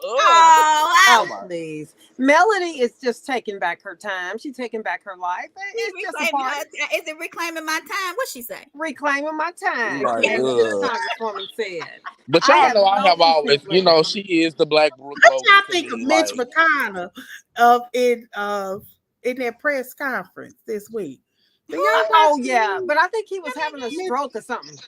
please. Melody is just taking back her time. She's taking back her life. It's just a part. Is it reclaiming my time? What'd she say? Reclaiming my time. Like, Congresswoman said. But y'all know I have always, she is the Black Brooke Logan. I think of Mitch McConnell in that press conference this week. Oh yeah, but I think he was having a stroke or something.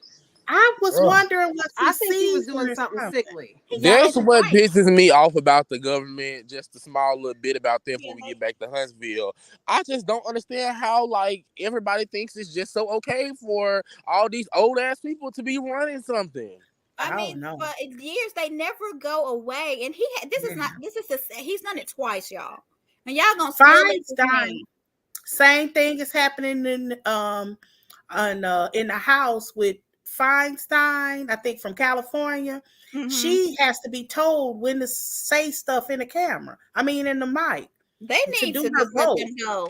I was wondering what I think he was doing something sickly. That's what pisses me off about the government. Just a small little bit about that before we get back to Huntsville. I just don't understand how like everybody thinks it's just so okay for all these old ass people to be running something. I mean, for years they never go away, and he's done it twice, y'all, and y'all gonna Feinstein. Same thing is happening in the House with Feinstein, I think from California. She has to be told when to say stuff in the camera. I mean, in the mic. They need to her vote.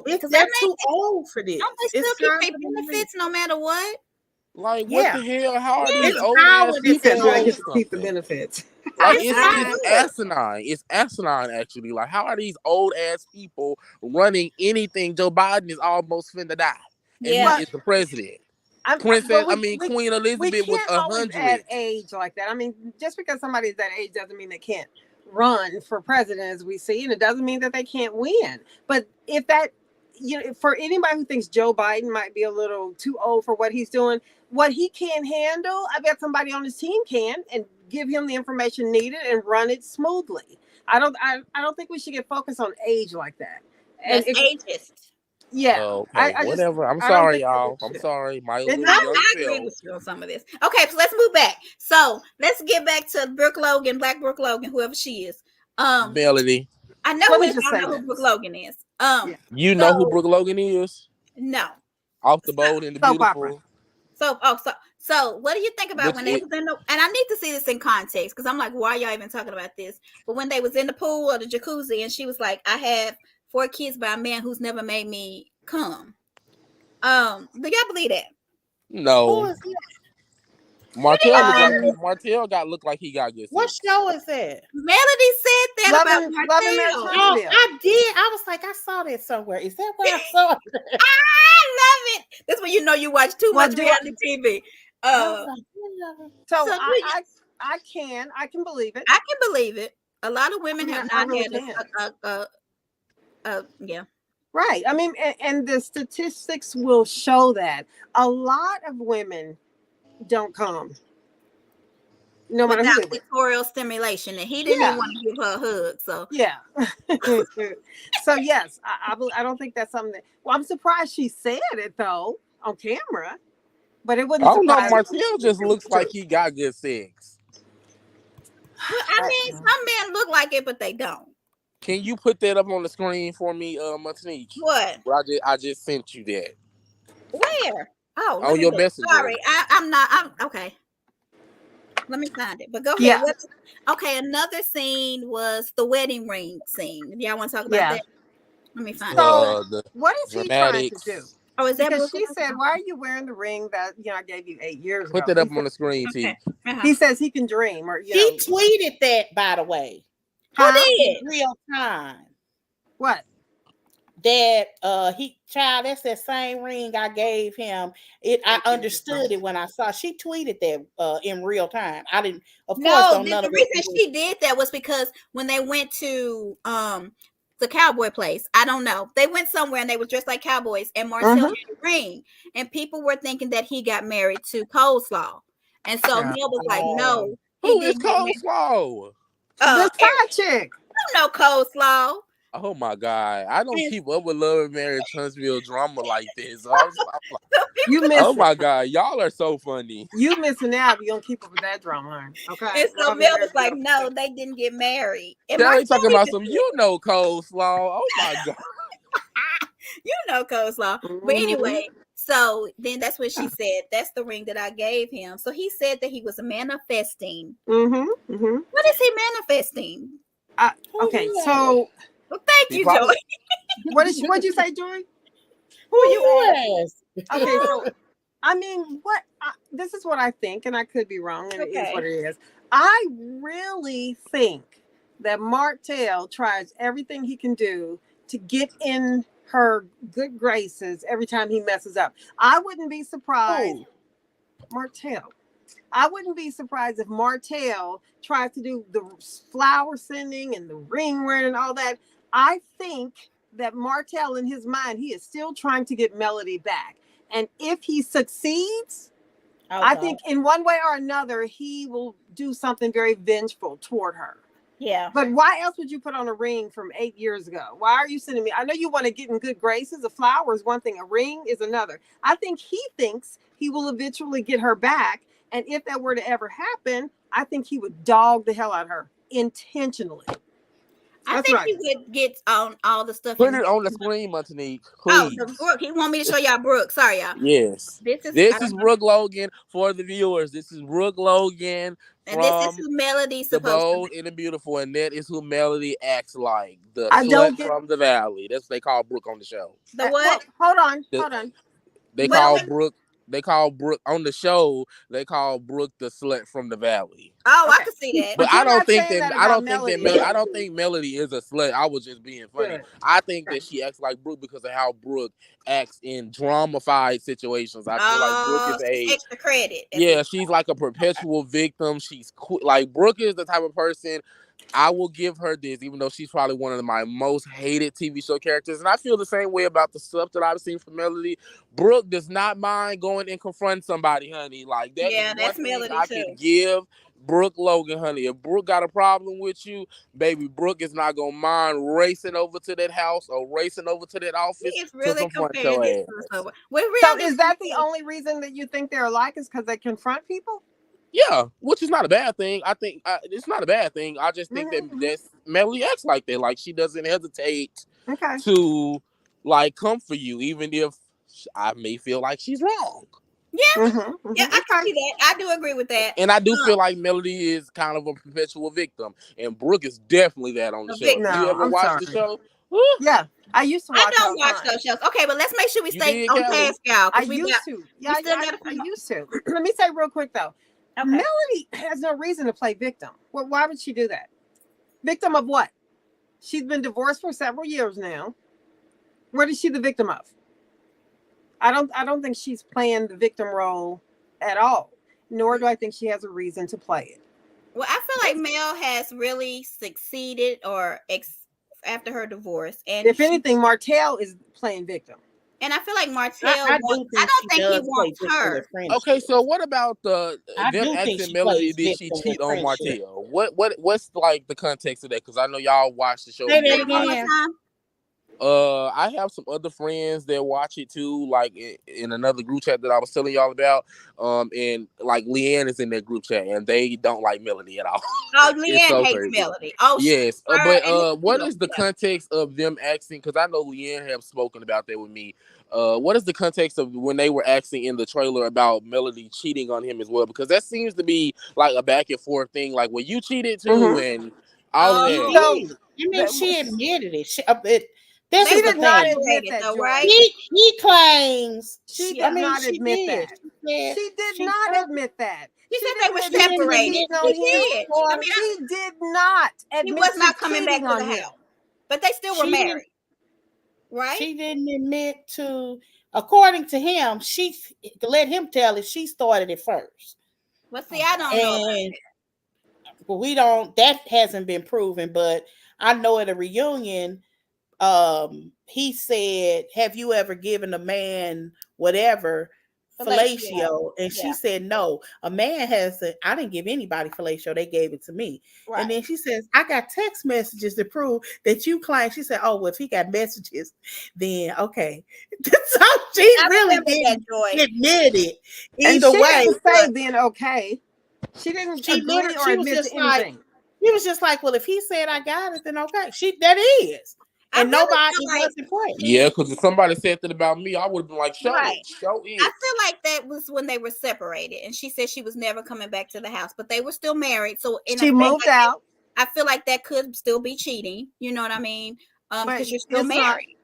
They're too old for this. They still keep their benefits no matter what. Like, what the hell? How are these old ass people keep the benefits? Like, it's asinine. It's asinine, actually. Like, how are these old ass people running anything? Joe Biden is almost finna die. And he is the president. Queen Elizabeth was 100. At age like that. I mean, just because somebody's that age doesn't mean they can't run for president, as we see, and it doesn't mean that they can't win. But if that, for anybody who thinks Joe Biden might be a little too old for what he's doing, what he can handle, I bet somebody on his team can, and give him the information needed and run it smoothly. I don't think we should get focused on age like that. And it's ageist. Yeah. Okay, whatever. I'm sorry, y'all. I'm sorry. I agree with you on some of this. Okay, so let's move back. So let's get back to Brooke Logan, Black Brooke Logan, whoever she is. Melody. I know who Brooke Logan is. You know who Brooke Logan is? No. Off the Bold and the Beautiful. So what do you think about when they was in the, and I need to see this in context because I'm like, why y'all even talking about this? But when they was in the pool or the jacuzzi and she was like, I have 4 kids by a man who's never made me come. Do y'all believe that? No. Martell look like he got good What sex. show is that? Melody said that Love about and Martell. Marriage. Oh, I did. I was like, I saw that somewhere. Is that where I saw it? I love it. That's when you know you watch too much reality TV. So So I can believe it. I can believe it. A lot of women I mean, have I not really had yeah. Right. I mean, and the statistics will show that a lot of women don't come. No matter Without who they clitoral stimulation, and he didn't even want to give her a hug. So yeah. So yes, I don't think that's something that. Well, I'm surprised she said it though on camera, but it wouldn't I don't know. surprise me. Martell just looks like he got good sex. well, I mean, some men look like it, but they don't. Can you put that up on the screen for me, Martinique? What? Well, I just sent you that. Where? Oh, on your messenger. Sorry, I'm okay. Let me find it. But go ahead. Yeah. Okay, another scene was the wedding ring scene. Y'all want to talk about that? Let me find it. What is he trying to do? Oh, is that because she said, "Why are you wearing the ring that I gave you 8 years ago?" Put that up on the screen, T. He says he can dream, or he tweeted that, by the way. Who did? In real time. What? That that's that same ring I gave him. I understood it when I saw she tweeted that in real time. I didn't, of course, the reason she did that was because when they went to the cowboy place, I don't know, they went somewhere and they were dressed like cowboys, and Marcel had a ring, and people were thinking that he got married to Coleslaw, and so Neil was like, "No, who is Coleslaw? The side chick. You know Coleslaw." Oh my God! I don't keep up with Love and Marriage Huntsville drama like this. So I'm like, oh my God, y'all are so funny. You missing out. You don't keep up with that drama, okay? And so Mel was like, "No, they didn't get married." And They're talking about some, Coleslaw. Oh my God, you know Coleslaw. But anyway, so then that's what she said. That's the ring that I gave him. So he said that he was manifesting. What is he manifesting? Okay, so. Well, thank you, Joy. What'd you say, Joy? Who you asked? Okay, so I mean, this is what I think, and I could be wrong, and it is what it is. I really think that Martell tries everything he can do to get in her good graces every time he messes up. I wouldn't be surprised. Martell. I wouldn't be surprised if Martell tries to do the flower sending and the ring wearing and all that. I think that Martell, in his mind, he is still trying to get Melody back. And if he succeeds, I think in one way or another, he will do something very vengeful toward her. Yeah. But why else would you put on a ring from 8 years ago? Why are you sending me? I know you want to get in good graces. A flower is one thing. A ring is another. I think he thinks he will eventually get her back. And if that were to ever happen, I think he would dog the hell out of her intentionally. I think he would get on all the stuff. Put it on the screen, Martinique. Please. Oh, Brooke. He want me to show y'all Brooke. Sorry, y'all. Yes. This is Brooke Logan for the viewers. This is Brooke Logan. And this is who Melody's The supposed Bold to be. and the Beautiful, and that is who Melody acts like. The slut from the valley. That's what they call Brooke on the show. The what? Hold on. They call Brooke on the show. They call Brooke the slut from the valley. Oh, I can see that. But I don't think Melody is a slut. I was just being funny. Good. I think that she acts like Brooke because of how Brooke acts in drama-fied situations. I feel like Brooke is extra credit. Yeah, she's like a perpetual victim. She's like Brooke is the type of person. I will give her this, even though she's probably one of my most hated TV show characters. And I feel the same way about the stuff that I've seen from Melody. Brooke does not mind going and confront somebody, honey. Like that. Yeah, that's Melody I can give Brooke Logan, honey. If Brooke got a problem with you, baby, Brooke is not gonna mind racing over to that house or racing over to that office. It's really comparing. So is that the only reason that you think they're alike is because they confront people? Yeah, which is not a bad thing. I think it's not a bad thing. I just think that Melody acts like that. Like she doesn't hesitate to like come for you, even if I may feel like she's wrong. Yeah, yeah, I can see that. I do agree with that. And I do feel like Melody is kind of a perpetual victim, and Brooke is definitely that on the show. No, you ever watched the show? Yeah, I used to watch. I don't watch those shows. Okay, but let's make sure we stay on task, y'all. I used to. Yeah, I used to. Let me say real quick though. Okay. Melody has no reason to play victim. Well, why would she do that? Victim of what? She's been divorced for several years now. What is she the victim of? I don't think she's playing the victim role at all. Nor do I think she has a reason to play it. Well, I feel like Mel has really succeeded after her divorce, and if anything, Martell is playing victim. And I feel like Martell. I don't think he wants her. Okay, so what about them asking Melody? Did she cheat on Martell? What's like the context of that? Because I know y'all watch the show. Say that again. I have some other friends that watch it too, like in another group chat that I was telling y'all about. And like Leanne is in that group chat, and they don't like Melody at all. Oh, Leanne hates Melody. Oh, yes. But what is the context of them asking? Because I know Leanne have spoken about that with me. What is the context of when they were asking in the trailer about Melody cheating on him as well? Because that seems to be like a back and forth thing. Like when you cheated too, and all of that. She admitted it. This is the thing. Admit that, though, right? He claims she did not admit that. She did not admit that. She said they were separated. She did not admit he was not coming back to the house, but they still were married, right? She didn't admit to. According to him, she let him tell it. She started it first. Well, see, I don't know. But we don't. That hasn't been proven. But I know at a reunion. He said, "Have you ever given a man whatever fellatio?" And she said, "No. A man hasn't. I didn't give anybody fellatio. They gave it to me." Right. And then she says, "I got text messages to prove that you claim." She said, "Oh, well, if he got messages, then okay." So she really didn't admit it. Either way, say then okay. She didn't. She literally or admit to anything. He was just like, "Well, if he said I got it, then okay." That is. And nobody wasn't playing. Yeah, because if somebody said that about me, I would have been like, show it. I feel like that was when they were separated. And she said she was never coming back to the house, but they were still married. So she moved out. I feel like that could still be cheating. You know what I mean? Because you're still married.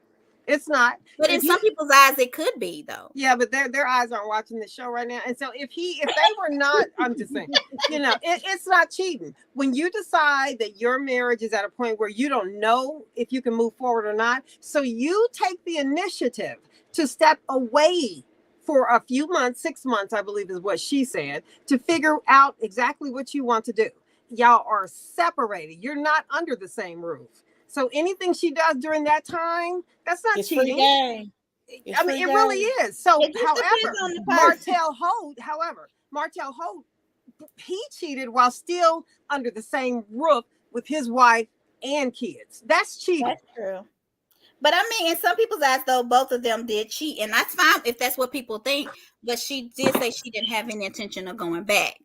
It's not. But in some people's eyes, it could be though. Yeah, but their eyes aren't watching the show right now. And so if they were not, I'm just saying, it's not cheating. When you decide that your marriage is at a point where you don't know if you can move forward or not, so you take the initiative to step away for a few months, 6 months, I believe is what she said, to figure out exactly what you want to do. Y'all are separated. You're not under the same roof. So anything she does during that time, that's not cheating. I mean, it really is. So, however, Martell Holt, he cheated while still under the same roof with his wife and kids. That's cheating. That's true. But I mean, in some people's eyes, though, both of them did cheat, and that's fine if that's what people think. But she did say she didn't have any intention of going back.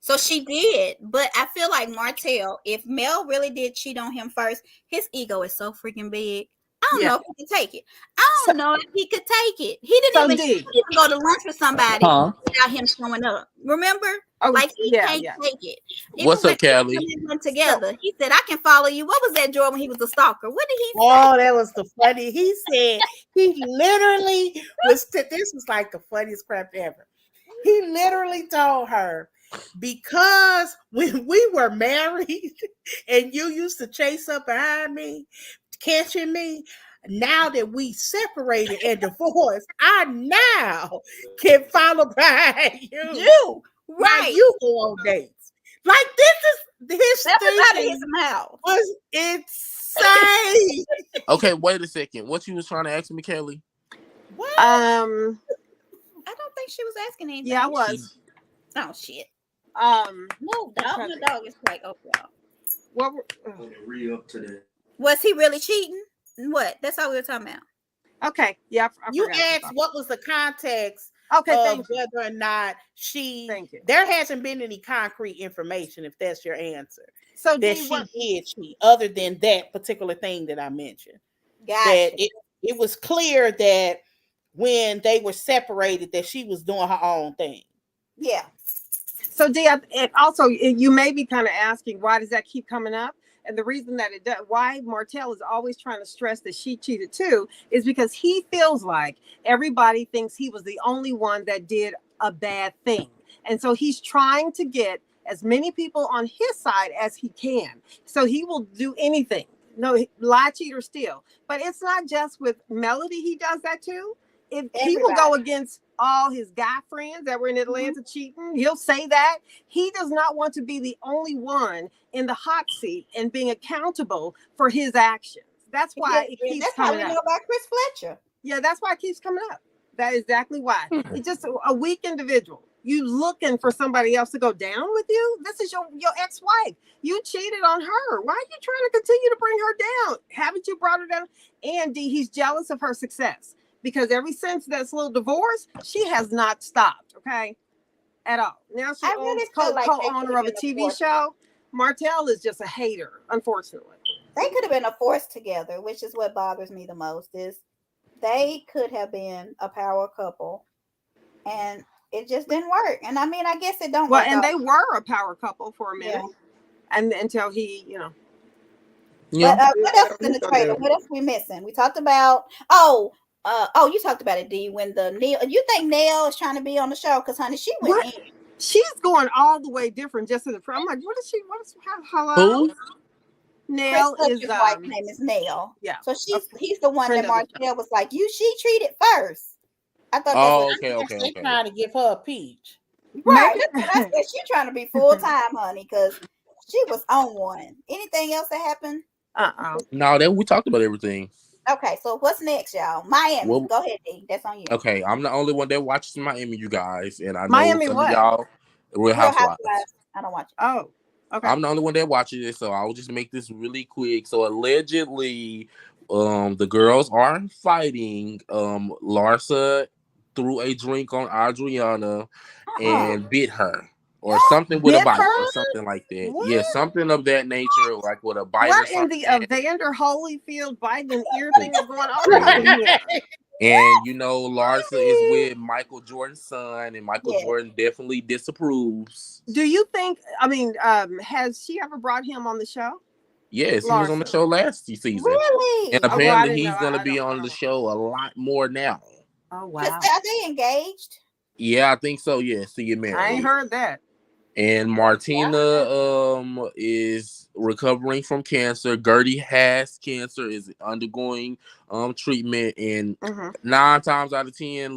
So she did, but I feel like Martell, if Mel really did cheat on him first, his ego is so freaking big. I don't know if he can take it. I don't know if he could take it. He didn't even go to lunch with somebody without him showing up. Remember? He can't take it. What's up, Callie? Together. He said, "I can follow you." What was that, Joy, when he was a stalker? What did he say? Oh, that was the funny. He said he literally was. This was like the funniest crap ever. He literally told her, because when we were married and you used to chase up behind me, catching me, now that we separated and divorced, I now can follow behind you. Right. You go on dates. Like this is his thinking was insane. Okay, wait a second. What you was trying to ask me, Kelly? What? I don't think she was asking anything. Yeah, I was. Oh shit. No, dog. The dog is like, oh y'all. What? Read up to that. Was he really cheating? What? That's all we were talking about. Okay. Yeah. You asked what was the context. Okay. Of whether or not there hasn't been any concrete information. If that's your answer, so that she did cheat, other than that particular thing that I mentioned. That it was clear that when they were separated, that she was doing her own thing. Yeah. So, Dee, and also you may be kind of asking, why does that keep coming up? And the reason that it does, why Martell is always trying to stress that she cheated too, is because he feels like everybody thinks he was the only one that did a bad thing. And so he's trying to get as many people on his side as he can. So he will do anything. No, lie, cheat, or steal. But it's not just with Melody. He does that too. If he will go against all his guy friends that were in Atlanta cheating, he'll say that. He does not want to be the only one in the hot seat and being accountable for his actions. That's why it keeps coming up. That's how we know about Chris Fletcher. Yeah, that's why it keeps coming up. That is exactly why. It's just a weak individual. You looking for somebody else to go down with you? This is your ex-wife. You cheated on her. Why are you trying to continue to bring her down? Haven't you brought her down? And D, he's jealous of her success because ever since that little divorce, she has not stopped. Okay, at all. Now she owns co-owner of a TV show. Martell is just a hater, unfortunately. They could have been a force together, which is what bothers me the most. Is they could have been a power couple, and it just didn't work. And I mean, I guess it don't work. Well, and they were a power couple for a minute, and until he, But what else is in the trailer? What else we missing? We talked about. You talked about it, D. When you think Nell is trying to be on the show? Because honey, she went in. She's going all the way different. Just as I'm like, what is she? Hello? Who? Nell is wife name is Nell. Yeah. So he's the one that Martell was like, she treated first. I thought they trying to give her a peach. Right. I said she trying to be full time, honey, because she was on one. Anything else that happened? No, we talked about everything. Okay, so what's next, y'all? Miami. Go ahead, D. That's on you. Okay, I'm the only one that watches Miami, you guys, and I know Miami some of y'all Real Housewives. I don't watch it. Oh, okay. I'm the only one that watches it, so I'll just make this really quick. So allegedly, the girls are fighting. Larsa threw a drink on Adriana and bit her. Or something with a bite, or something like that. What? Yeah, something of that nature, like with a bite. What in the Evander Holyfield Biden ear thing is going on here? And Larsa is with Michael Jordan's son, and Michael Jordan definitely disapproves. Do you think? I mean, has she ever brought him on the show? Yes, Larsa. He was on the show last season. Really? And apparently he's going to be on the show a lot more now. Oh wow! Are they engaged? Yeah, I think so. Yes, so you're married. I ain't heard that. And Martina is recovering from cancer. Gertie has cancer, is undergoing treatment, and 9 times out of 10,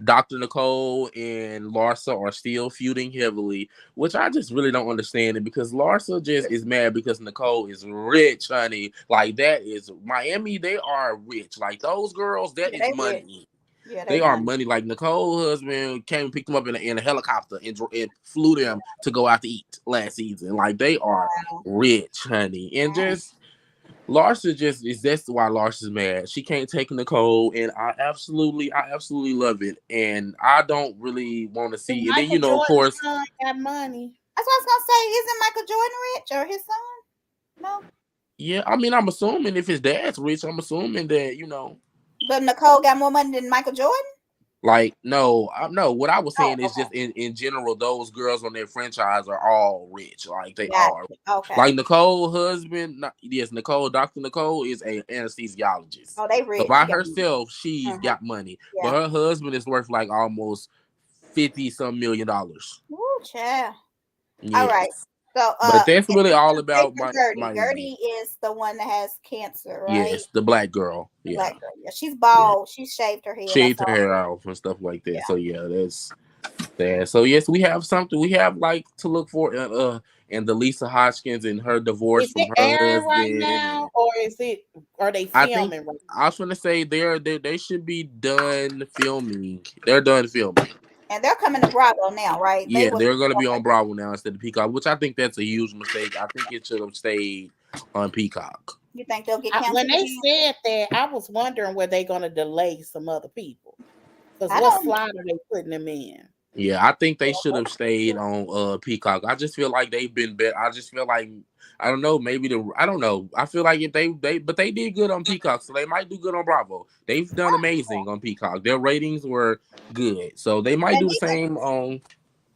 Dr. Nicole and Larsa are still feuding heavily, which I just really don't understand it, because Larsa just is mad because Nicole is rich, honey. Like, that is Miami, they are rich. Like, those girls, that is money. Rich. Yeah, they are money. Like, Nicole's husband came and picked them up in a helicopter and flew them to go out to eat last season. Like, they are rich, honey. And just Larsa that's why Larsa's mad. She can't take Nicole, and I absolutely love it. And I don't really want to see it. And then of course, got money. That's what I was gonna say. Isn't Michael Jordan rich, or his son? No. Yeah, I mean, I'm assuming if his dad's rich, I'm assuming that But Nicole got more money than Michael Jordan? Like, no. What I was saying is just in general, those girls on their franchise are all rich. Like, they are. Okay. Like, Nicole's husband, Dr. Nicole is an anesthesiologist. Oh, they rich. So by herself, she's got money. Yeah. But her husband is worth like almost $50-some million. Ooh, child. Yes. All right. So, but that's really all about Gertie. Gertie is the one that has cancer, right? Yes, the black girl. Yeah. Black girl. Yeah, she's bald. Yeah. She shaved her hair. Shaved her hair off and stuff like that. Yeah. So that's that. So yes, we have something. We have like to look for. And the Lisa Hodgkins and her divorce from her husband right now, or are they filming? I was going to say they should be done filming. They're done filming. And they're coming to Bravo now, right? Yeah, they're going to be on Bravo now instead of Peacock, which I think that's a huge mistake. I think it should have stayed on Peacock. You think they'll get canceled? When they said that, I was wondering were they going to delay some other people? Because what slot are they putting them in? Yeah, I think they should have stayed on Peacock. I just feel like they've been better. I just feel like I don't know. I don't know. I feel like if they did good on Peacock, so they might do good on Bravo. They've done amazing on Peacock. Their ratings were good, so they might do the same on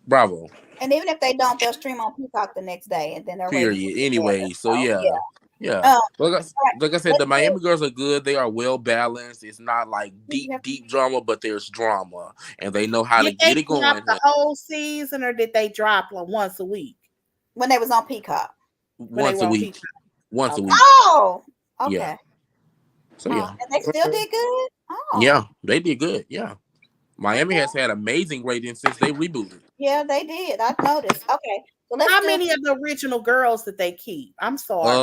Bravo. And even if they don't, they'll stream on Peacock the next day, and then they're period. Anyway, so yeah. Yeah. Like I said, the let's Miami girls are good. They are well balanced. It's not like deep drama, but there's drama, and they know how to Did they get it drop going. the whole season, or did they drop like once a week? when they was on Peacock. Once a week. Once a Okay. week. Oh, okay. Yeah. So yeah. And they still did good. Oh, Yeah, they did good. Yeah. Miami has had amazing ratings since they rebooted. yeah, they did. I noticed. Okay, so let's How do many of the original girls did they keep? I'm sorry.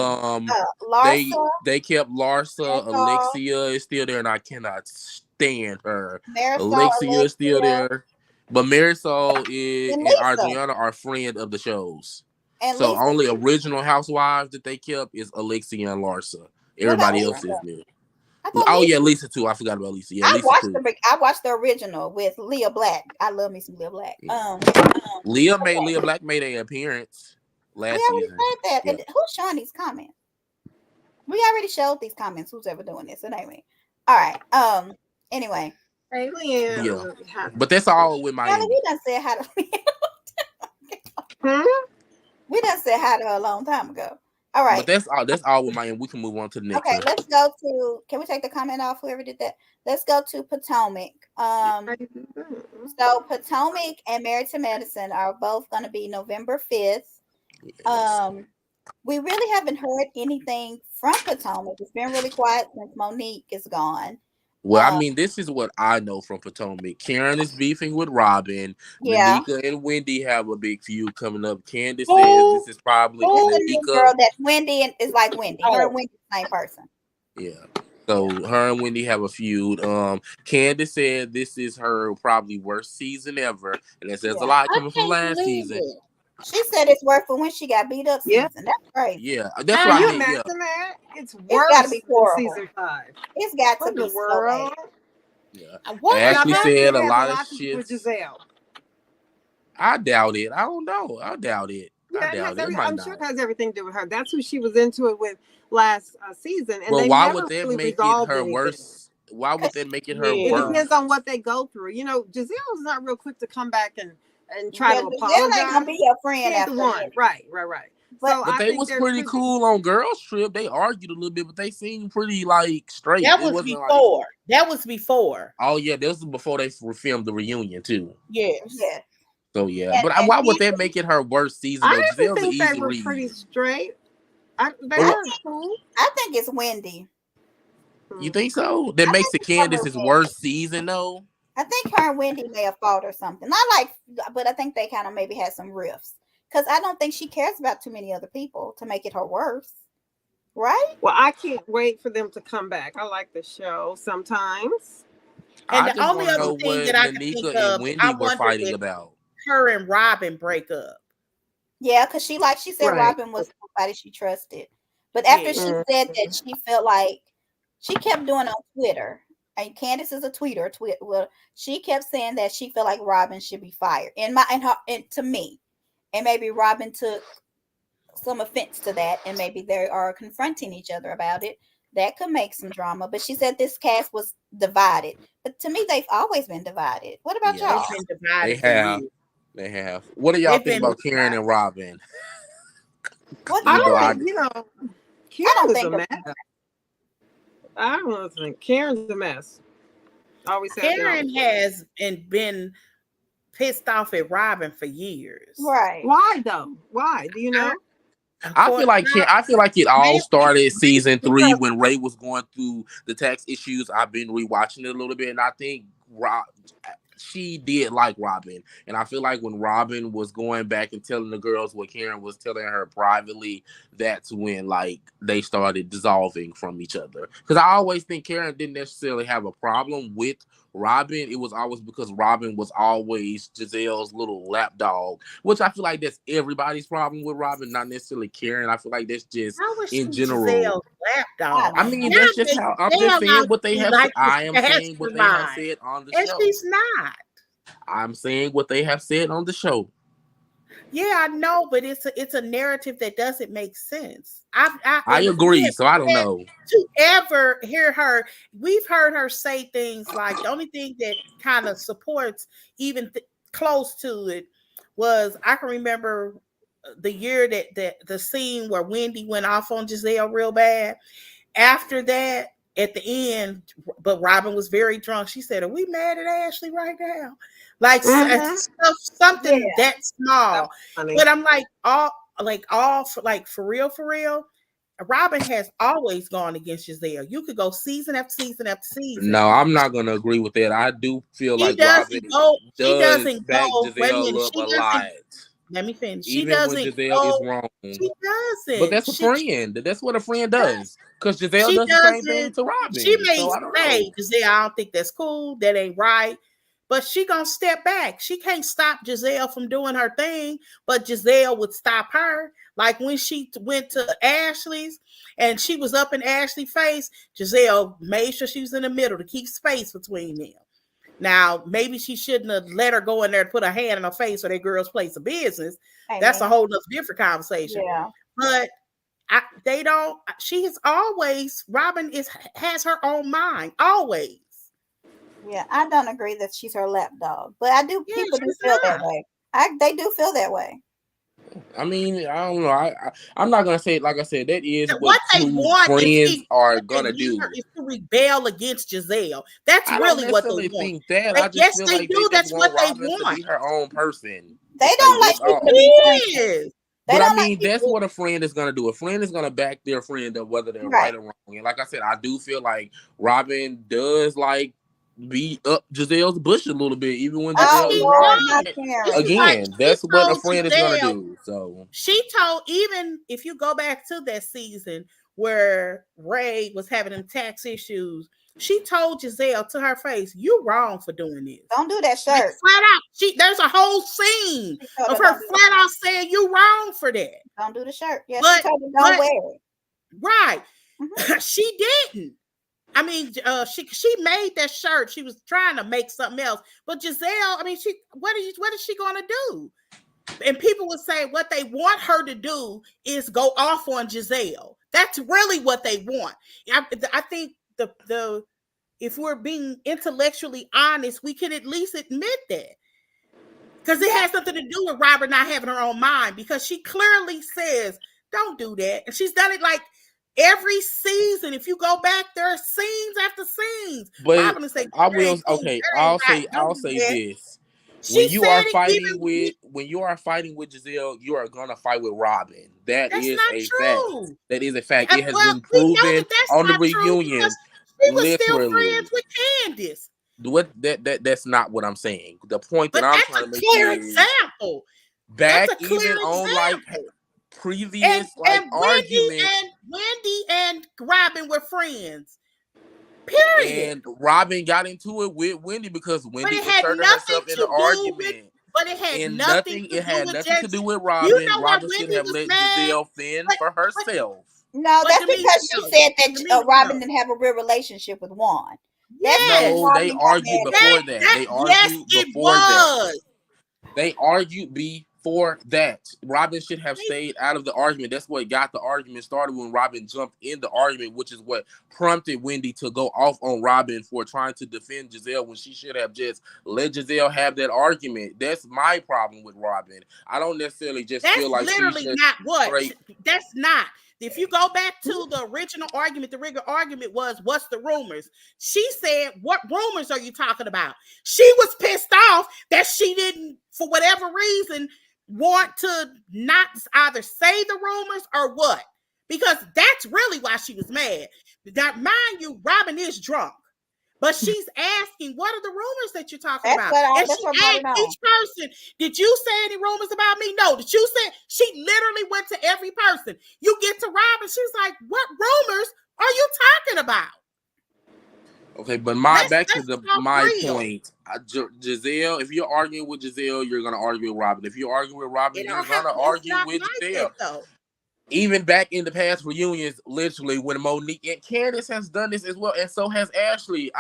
Larsa. They kept Larsa. Marisol. Alexia is still there, and I cannot stand her. Marisol, Alexia is still Alexia. there, but Marisol is And and Lisa. Adriana are friend of the shows. And So Lisa. only original housewives that they kept is Alexia and Larsa. Everybody else is new. Oh Lisa. yeah, Lisa too. I forgot about Lisa. Yeah, I Lisa too. I watched the original with Leah Black. I love me some Leah Black. Leah Black made an appearance last season. We already said that. Yeah. Who's showing these comments? We already showed these comments. Who's ever doing this? It ain't me. All right. Anyway. Alien. Yeah. But that's all with Miami. We done said hi to We done said hi to her a long time ago. All right. But that's all with Miami. We can move on to the next one. Let's go to. Can we take the comment off? Whoever did that. Let's go to Potomac. So Potomac and Married to Medicine are both going to be November 5th. Yes. We really haven't heard anything from Potomac. It's been really quiet since Monique is gone. Well, I mean, this is what I know from Potomac. Karen is beefing with Robin. Yeah. Nanika and Wendy have a big feud coming up. Candace says this is probably Nanika. Girl that Wendy is like Wendy. Her and Wendy the same person. Yeah. So her and Wendy have a feud. Candace said this is her probably worst season ever, and it says a lot coming from last season. She said it's worse for when she got beat up season. That's crazy. Yeah, that's what I mean. Imagine that? It's worse gotta be horrible. Season 5. It's got to be so bad. Yeah. They actually said a lot of shit. With Giselle. I doubt it. I don't know. I doubt it. I'm sure it has everything to do with her. That's who she was into it with last season. And well, why would that make it her worse? Why would that make it her worse? It depends on what they go through. You know, Giselle's not real quick to come back and try to apologize. Giselle ain't gonna be your friend after one. Right. But they was pretty cool on Girls Trip. They argued a little bit, but they seemed pretty like straight. That was before. That was before. Oh yeah, this was before they filmed the reunion too. Yes. Yeah. So yeah, but why would that make it her worst season? I didn't think they were pretty straight. They were cool. I think it's Wendy. You think so? That makes it Candace's worst season though. I think her and Wendy may have fought or something. But I think they kind of maybe had some rifts. Because I don't think she cares about too many other people to make it her worse. Right? Well, I can't wait for them to come back. I like the show sometimes. And the only other thing that I can think of, Wendy were fighting about her and Robin break up. Yeah, because she said Robin was somebody she trusted. But after she said that, she felt like she kept doing on Twitter. And Candace is a tweeter. Well, she kept saying that she felt like Robin should be fired. And to me, and maybe Robin took some offense to that, and maybe they are confronting each other about it. That could make some drama. But she said this cast was divided. But to me, they've always been divided. What about y'all? They have. What do y'all think about Karen and Robin? I don't think I don't think Karen's a mess. Always Karen has been pissed off at Robin for years. Right. Why though? Why? Do you know? I feel like it all started season 3 when Ray was going through the tax issues. I've been rewatching it a little bit, and I think she did like Robin. And I feel like when Robin was going back and telling the girls what Karen was telling her privately, that's when like they started dissolving from each other. Because I always think Karen didn't necessarily have a problem with Robin. It was always because Robin was always Giselle's little lapdog, which I feel like that's everybody's problem with Robin, not necessarily Karen. I feel like that's just in general. Giselle's lapdog. I mean, that's just how I'm just saying what they have. I am saying what they have said on the show. And she's not. I'm saying what they have said on the show. Yeah, I know, but it's a narrative that doesn't make sense. I agree, so I don't know. To ever hear her, we've heard her say things like the only thing that kind of supports even close to it was I can remember the year that the scene where Wendy went off on Giselle real bad. After that, at the end, but Robin was very drunk. She said, "Are we mad at Ashley right now?" Like something that small. But I'm like, for real. Robin has always gone against Giselle. You could go season after season after season. No, I'm not going to agree with that. I do feel like Robin does back Giselle up a lot. Let me finish. Even when Giselle is wrong. She doesn't. But that's a friend. That's what a friend does. Because Giselle does the same thing to Robin. She may say, Giselle, I don't think that's cool. That ain't right. But she gonna step back. She can't stop Giselle from doing her thing, but Giselle would stop her. Like when she went to Ashley's and she was up in Ashley's face, Giselle made sure she was in the middle to keep space between them. Now, maybe she shouldn't have let her go in there and put her hand in her face for that girl's place of business. That's a whole nother different conversation. Yeah. But she has always, Robin has her own mind, always. Yeah, I don't agree that she's her lapdog, but I do. People do feel that way. They do feel that way. I mean, I don't know. I'm not gonna say it. Like I said, that is what they want. Friends are gonna do is to rebel against Giselle. That's really what they want. Think that. I just feel like do. That's what they Robin want. To be her own person. They don't like people to be friends. But I mean, that's what a friend is gonna do. A friend is gonna back their friend up, whether they're right or wrong. And like I said, I do feel like Robin does like beat up Giselle's bush a little bit, even when Giselle is wrong. Again, that's what a friend is gonna do. So she told, even if you go back to that season where Ray was having them tax issues, she told Giselle to her face, "You wrong for doing this. Don't do that shirt." Flat out. There's a whole scene of her flat out saying, "You wrong for that. Don't do the shirt." Yeah, she told her don't wear it. Right. Mm-hmm. She didn't. I mean, she made that shirt. She was trying to make something else. But Giselle, I mean, what is she going to do? And people would say what they want her to do is go off on Giselle. That's really what they want. I think the if we're being intellectually honest, we can at least admit that. Because it has something to do with Robert not having her own mind, because she clearly says, "Don't do that." And she's done it like every season. If you go back, there are scenes after scenes. But I'll say this. When you are fighting with Giselle, you are gonna fight with Robin. That's not true. Fact. That is a fact. It has been proven on the reunion. She was still friends with Candace. That's not what I'm saying. The point that I'm trying to make is example. Back even on like previous arguments. Wendy and Robin were friends. Period. And Robin got into it with Wendy because Wendy inserted herself in the argument. But it had nothing to do with Robin. You know, Robin should have let Giselle fend for herself. No, that's because she said that Robin didn't have a real relationship with Juan. No, they argued before that. They argued before that. They argued before that. Robin should have stayed out of the argument. That's what got the argument started when Robin jumped in the argument, which is what prompted Wendy to go off on Robin for trying to defend Giselle when she should have just let Giselle have that argument. That's my problem with Robin. I don't necessarily just feel like literally not what. That's not. If you go back to the original argument, the regular argument was, "What's the rumors?" She said, "What rumors are you talking about?" She was pissed off that she didn't, for whatever reason, want to not either say the rumors or what. Because that's really why she was mad. Now, mind you, Robin is drunk. But she's asking, what are the rumors that you're talking about? And she asked each person, "Did you say any rumors about me?" "No." "Did you say?" She literally went to every person. You get to Robin, she's like, "What rumors are you talking about?" Okay, but my point, Giselle, if you're arguing with Giselle, you're going to argue with Robin. If you're arguing with Robin, you're going to argue with Giselle. Even back in the past reunions, literally, when Monique and Candace has done this as well, and so has Ashley.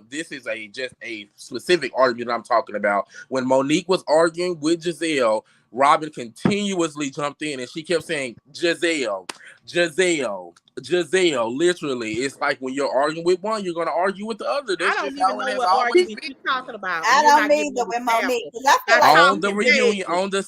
This is just a specific argument I'm talking about. When Monique was arguing with Giselle, Robin continuously jumped in and she kept saying, Giselle. Literally, it's like when you're arguing with one, you're going to argue with the other. I That's don't just even how it know has what always argument been. you're talking about. I You're don't not need giving the me with Monique examples. because I feel Now, like On the reunion, on the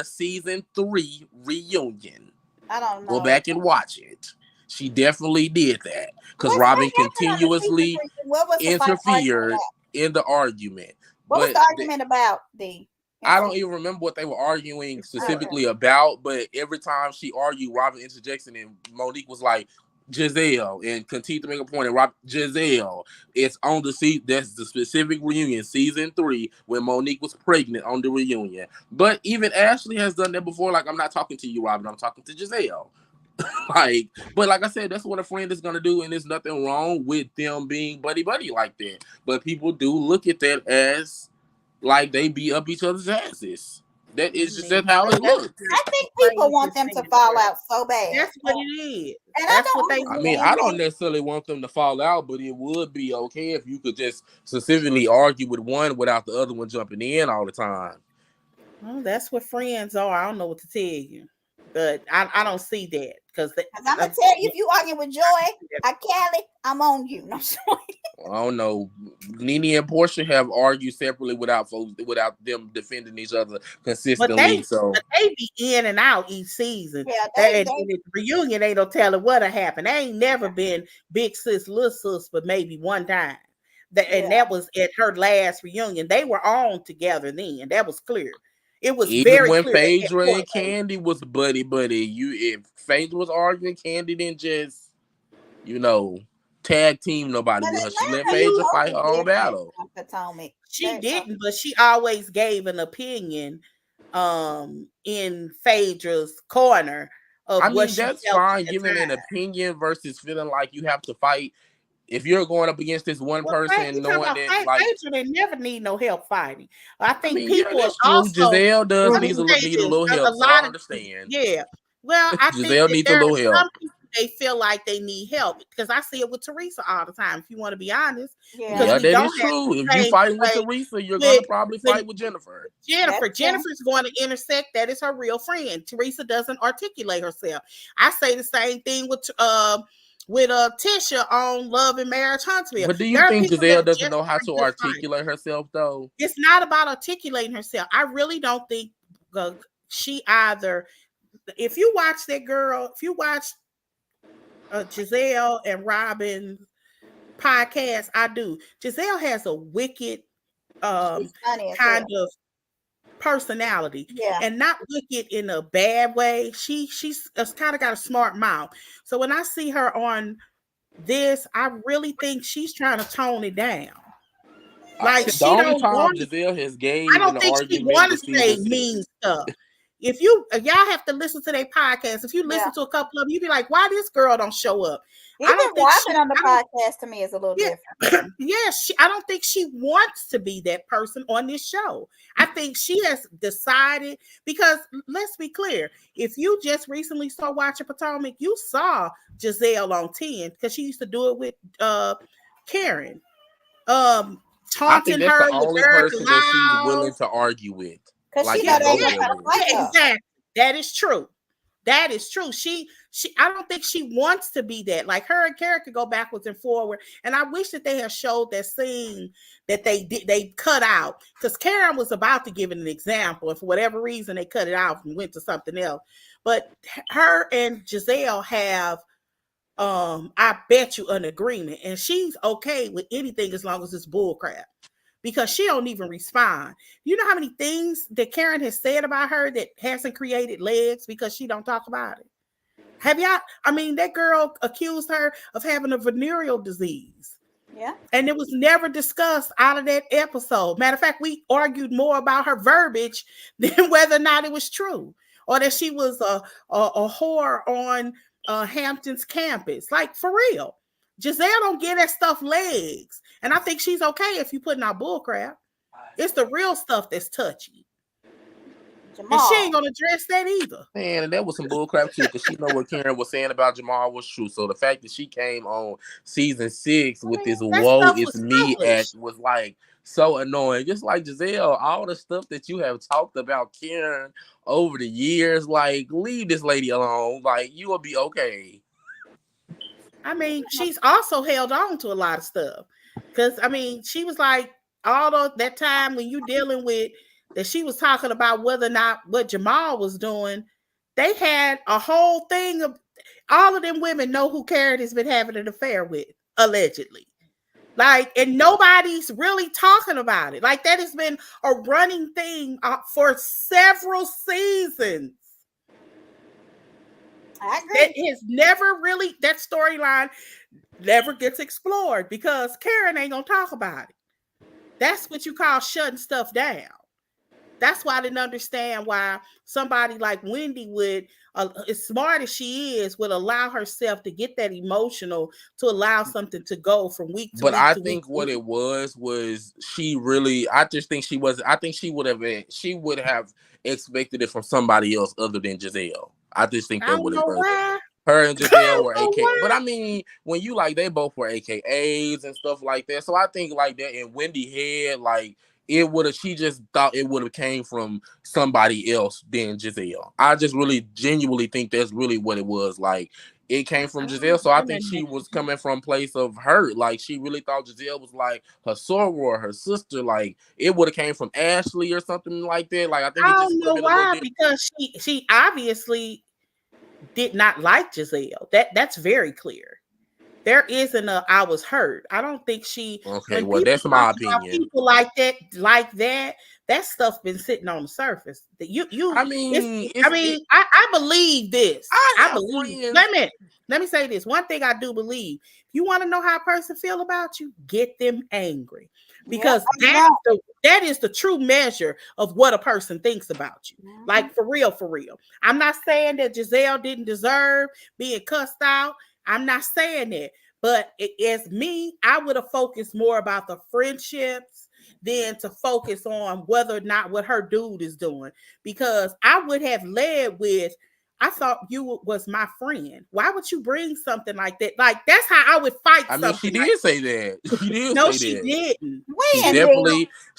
season 3 reunion. I don't know. Go back and watch it. She definitely did that because What Robin happened on the continuously season 3? What was the fight argument interfered about? in the argument. What was But the argument about, D? I don't even remember what they were arguing specifically about, but every time she argued, Robin interjects and Monique was like, Giselle, and continued to make a point. And Giselle, it's on the that's the specific reunion, season 3, when Monique was pregnant on the reunion. But even Ashley has done that before. Like, I'm not talking to you, Robin. I'm talking to Giselle. But like I said, that's what a friend is gonna do, and there's nothing wrong with them being buddy like that. But people do look at that as like they beat up each other's asses. That is just that's how it looks. I think people want them to fall out so bad. That's what it is. And That's what they. I mean, I don't necessarily want them to fall out, but it would be okay if you could just specifically argue with one without the other one jumping in all the time. Well, that's what friends are. I don't know what to tell you, but I don't see that because I'm gonna tell you, if you argue with Joy, Kelly, I'm on you. No, I don't know. Nene and Portia have argued separately without them defending each other consistently. But they be in and out each season. Yeah, they the reunion ain't no telling what'll happen. They ain't never been big sis, little sis, but maybe one time. And that was at her last reunion. They were on together then. That was clear. It was even very when clear. Phaedra and Candy was buddy. If Phaedra was arguing, Candy didn't just, tag team nobody with her. She let Phaedra fight her own battle. She didn't, but she always gave an opinion in Phaedra's corner of what she that's felt fine, giving an opinion versus feeling like you have to fight. If you're going up against this one person, knowing that Phaedra, they never need no help fighting. I think people that's also Giselle does need a little help. A lot I understand. Yeah. Well, I Giselle think needs a little help. They feel like they need help because I see it with Teresa all the time. If you want to be honest, that is true. If you fighting with Teresa, you're going to probably fight with Jennifer. Jennifer's going to intersect. That is her real friend. Teresa doesn't articulate herself. I say the same thing with Tisha on Love and Marriage Huntsville. But do you think Giselle doesn't know how to articulate herself, though? It's not about articulating herself. I really don't think she either. If you watch that girl, if you watch Giselle and Robin podcast, I do. Giselle has a wicked kind of personality, and not wicked in a bad way. She's kind of got a smart mouth. So when I see her on this, I really think she's trying to tone it down. Like the only time Giselle has gave, I don't think she wants to say mean stuff. If y'all have to listen to their podcast, if you listen to a couple of them, you be like, why this girl don't show up? Even Robin on the podcast to me is a little different. I don't think she wants to be that person on this show. I think she has decided, because let's be clear, if you just recently started watching Potomac, you saw Giselle on 10 because she used to do it with Karen. Taunting her the only person that she's willing to argue with. Because exactly. That is true. That is true. She I don't think she wants to be that. Like, her and Karen could go backwards and forward. And I wish that they had showed that scene that they cut out. Because Karen was about to give it an example, and for whatever reason they cut it out and went to something else. But her and Giselle have I bet you an agreement. And she's okay with anything as long as it's bullcrap. Because she don't even respond. You know how many things that Karen has said about her that hasn't created legs because she don't talk about it? Have y'all? I mean, that girl accused her of having a venereal disease. Yeah. And it was never discussed out of that episode. Matter of fact, we argued more about her verbiage than whether or not it was true. Or that she was a whore on Hampton's campus. Like, for real. Giselle don't get that stuff legs. And I think she's okay if you putting out bull crap. It's the real stuff that's touchy. Jamal. And she ain't gonna address that either. Man, and that was some bullcrap too, because she know what Karen was saying about Jamal was true. So the fact that she came on season 6 with this That "woe stuff is was me" published. act was like so annoying. Just like Giselle, all the stuff that you have talked about Karen over the years, like leave this lady alone. Like you will be okay. I mean, she's also held on to a lot of stuff. Because, I mean, she was like, all of that time when you dealing with that, she was talking about whether or not what Jamal was doing. They had a whole thing of all of them women know who Karen has been having an affair with, allegedly. Like, and nobody's really talking about it. Like, that has been a running thing for several seasons. I agree. That has never really, that storyline never gets explored because Karen ain't gonna talk about it. That's what you call shutting stuff down. That's why I didn't understand why somebody like Wendy would, as smart as she is, would allow herself to get that emotional to allow something to go from week to But week I to think week. what it was she really. I just think she was. I think she would have expected it from somebody else other than Giselle. I just think I that's don't what know it was. why. Her and Giselle were I don't AK, know why. but I mean, when you like, they both were AKAs and stuff like that. So I think like that in Wendy head, like it would have. She just thought it would have came from somebody else than Giselle. I just really genuinely think that's really what it was. Like it came from Giselle, so I think she was coming from a place of hurt. Like she really thought Giselle was like her soror, her sister. Like it would have came from Ashley or something like that. Like I think I it just don't know been a little why, different. because she obviously did not like Giselle. That's very clear. There isn't a I was hurt. I don't think she. Okay, When well people that's my talk about opinion. people like that stuff been sitting on the surface. That I mean, I believe this. I I have believe. friends. Let me say this. One thing I do believe. You want to know how a person feel about you? Get them angry, because that is the true measure of what a person thinks about you. Mm-hmm. Like for real, for real. I'm not saying that Giselle didn't deserve being cussed out. I'm not saying that, but as me, I would have focused more about the friendships than to focus on whether or not what her dude is doing, because I would have led with, I thought you was my friend. Why would you bring something like that? Like that's how I would fight. I mean, she did say that. She did no, say she that. didn't.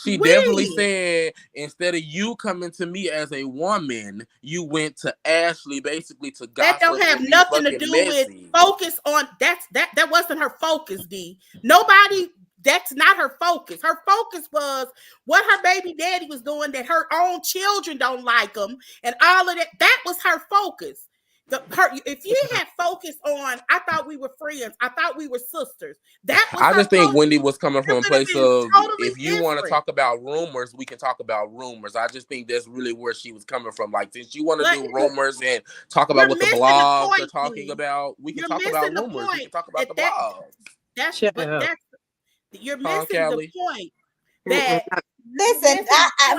She definitely said, instead of you coming to me as a woman, you went to Ashley basically to gossip. That don't have nothing to do with focus on that wasn't her focus, D. Nobody, that's not her focus. Her focus was what her baby daddy was doing, that her own children don't like him, and all of that. That was her focus. If you had focused on, I thought we were friends, I thought we were sisters. That was I just think focus. Wendy was coming from a place of, totally if you want to talk about rumors, we can talk about rumors. I just think that's really where she was coming from. Like, since you want to do rumors and talk about what the blogs are talking about, we can talk about rumors. We can talk about the blogs. You're missing the point. That listen,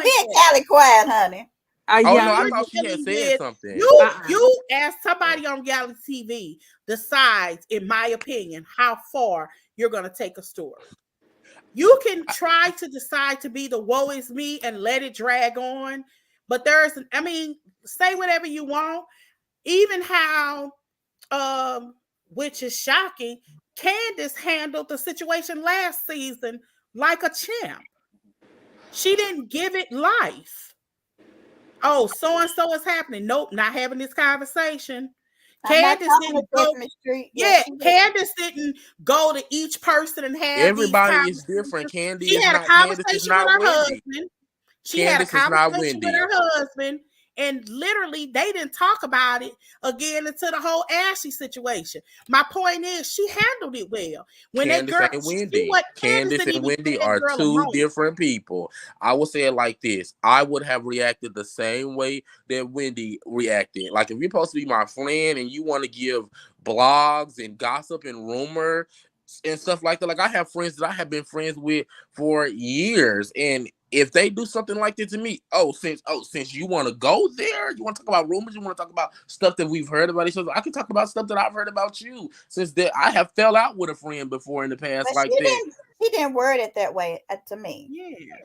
be Callie quiet, honey. No, I thought she had said something. You as somebody on reality TV decides, in my opinion, how far you're going to take a story. You can try to decide to be the woe is me and let it drag on, but say whatever you want. Even how, which is shocking, Candace handled the situation last season like a champ. She didn't give it life. Oh, so-and-so is happening. Nope, not having this conversation. Candace didn't go. Candace didn't go to each person and have. Everybody is different. Candy she is had not. A conversation Candace is not with her Wendy. husband. She had a conversation with her husband, and literally they didn't talk about it again until the whole Ashley situation. My point is, she handled it well. When Candace and Wendy, Candace and Wendy are two different people. I will say it like this: I would have reacted the same way that Wendy reacted. Like, if you're supposed to be my friend and you want to give blogs and gossip and rumor and stuff like that, like I have friends that I have been friends with for years, and if they do something like that to me, since you want to go there, you want to talk about rumors, you want to talk about stuff that we've heard about each other, I can talk about stuff that I've heard about you. Since that I have fell out with a friend before in the past, But like that. She didn't word it that way to me. Yeah.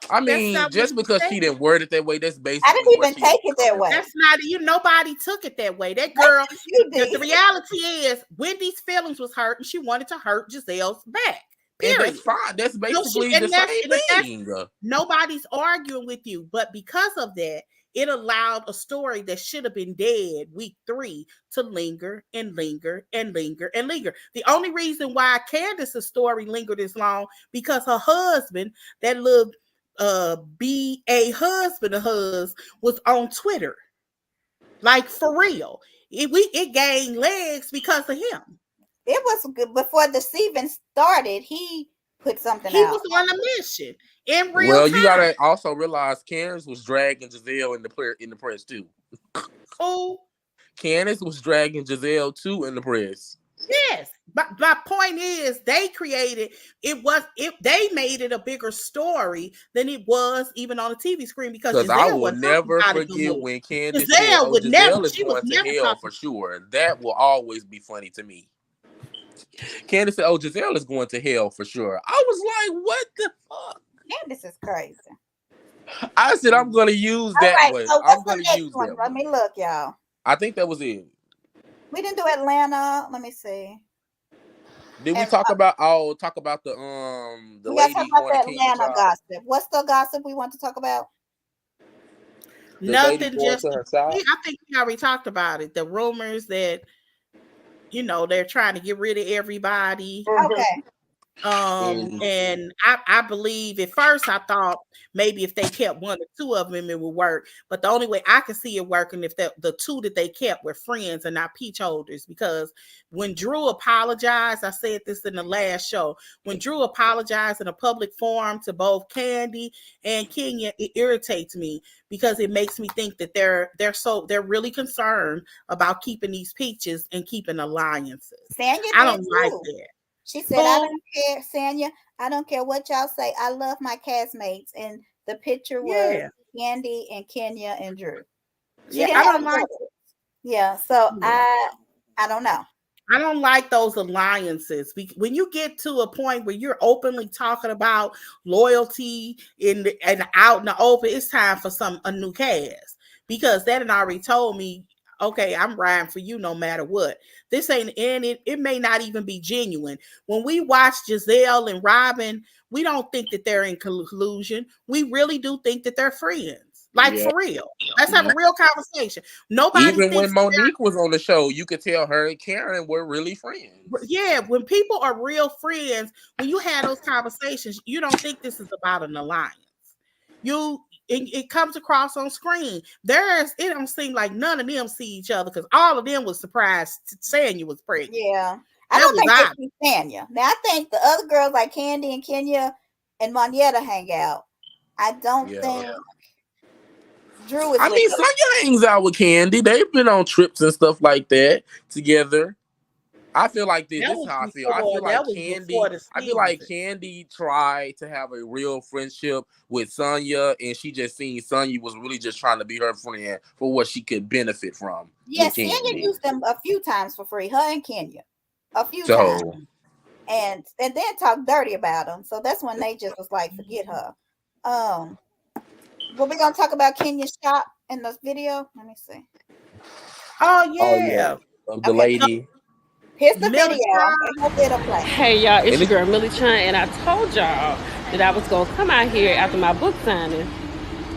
I mean, just because she didn't word it that way, that's basically. I didn't even take it that way. That's not you. Nobody took it that way. That girl. The reality is, Wendy's feelings was hurt, and she wanted to hurt Giselle's back. Period. And that's fine. That's basically the same thing. Nobody's arguing with you, but because of that, it allowed a story that should have been dead week 3 to linger and linger and linger and linger. The only reason why Candace's story lingered this long because her husband, that little be a husband of hers, was on Twitter, like for real. It gained legs because of him. It was good before the season started. He put something out. He was on a mission in real time. You gotta also realize Candace was dragging Giselle in the press too. Oh, Candace was dragging Giselle too in the press. Yes, but my point is, they made it a bigger story than it was even on the TV screen because I will never forget when Candace said, Giselle is going to hell for sure. That will always be funny to me. Candace said, Giselle is going to hell for sure. I was like, what the fuck? Candace is crazy. I said, I'm going to use that one. So I'm going to use that one. Let me look, y'all. I think that was it. We didn't do Atlanta. Let me see. Did we talk about the we lady talk about the Atlanta gossip? What's the gossip we want to talk about? Nothing. Just I think we already talked about it. The rumors that they're trying to get rid of everybody. Okay. And I believe at first I thought maybe if they kept 1 or 2 of them it would work, but the only way I could see it working if the 2 that they kept were friends and not peach holders, because when Drew apologized, I said this in the last show, when Drew apologized in a public forum to both Candy and Kenya, it irritates me because it makes me think that they're really concerned about keeping these peaches and keeping alliances. I don't like that. She said, I don't care, Sanya. I don't care what y'all say. I love my castmates. And the picture was Candy and Kenya and Drew. I don't like it. Yeah, so I don't know. I don't like those alliances. When you get to a point where you're openly talking about loyalty and out in the open, it's time for a new cast, because that had already told me, okay, I'm riding for you no matter what. This ain't in it. It may not even be genuine. When we watch Giselle and Robin, we don't think that they're in collusion. We really do think that they're friends. Like, for real. Let's have a real conversation. Nobody. Even when Monique was on the show, you could tell her and Karen were really friends. Yeah, when people are real friends, when you have those conversations, you don't think this is about an alliance. It comes across on screen. It don't seem like none of them see each other, because all of them was surprised Sanya was pregnant. Yeah. I don't think they see Sanya. Now, I think the other girls like Candy and Kenya and Monietta hang out. I don't think Drew is. I mean, Sanya hangs out with Candy. They've been on trips and stuff like that together. I feel like this is how I feel. I feel like Candy tried to have a real friendship with Sanya, and she just seen Sanya was really just trying to be her friend for what she could benefit from. Yes, Kenya used them a few times for free. Her and Kenya, a few times, and then talk dirty about them. So that's when they just was like, forget her. But we're gonna talk about Kenya's shop in this video. Let me see. Oh yeah, the lady. Here's the video. Hey y'all, it's your girl Millie Chun, and I told y'all that I was gonna come out here after my book signing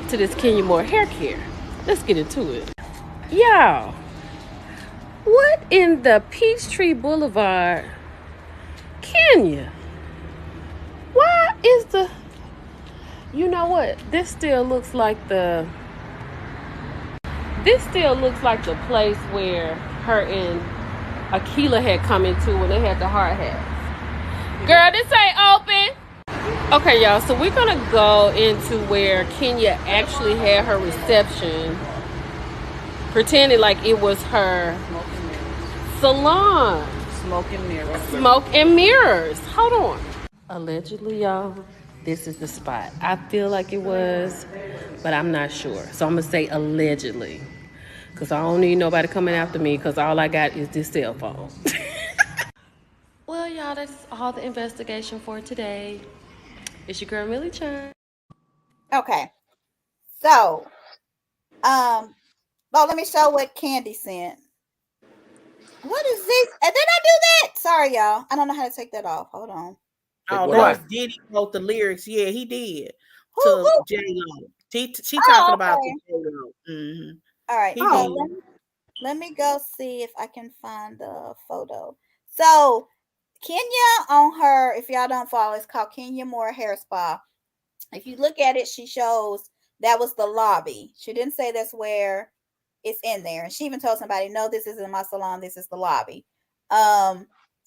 to this Kenya Moore hair care. Let's get into it. Y'all, what in the Peachtree Boulevard, Kenya? Why is you know what? This still looks like the place where her and Akila had come into when they had the hard hats. Girl, this ain't open. Okay, y'all, so we're gonna go into where Kenya actually had her reception, pretending like it was her salon. Smoke and mirrors. Smoke and mirrors. Hold on. Allegedly, y'all, this is the spot. I feel like it was, but I'm not sure. So I'm going to say allegedly. Because I don't need nobody coming after me because all I got is this cell phone. Well, y'all, that's all the investigation for today. It's your girl, Millie Chan. Okay. So, well, let me show what Candy sent. What is this? Did I do that? Sorry, y'all. I don't know how to take that off. Hold on. Oh, What that up? was Diddy wrote the lyrics. Yeah, he did. Who? To J-Lo. She talking about the J-Lo. Mm-hmm. All right. He So did. let me go see if I can find the photo. So Kenya on her, if y'all don't follow, it's called Kenya Moore Hair Spa. If you look at it, she shows that was the lobby. She didn't say that's where it's in there. And she even told somebody, no, this isn't my salon, this is the lobby.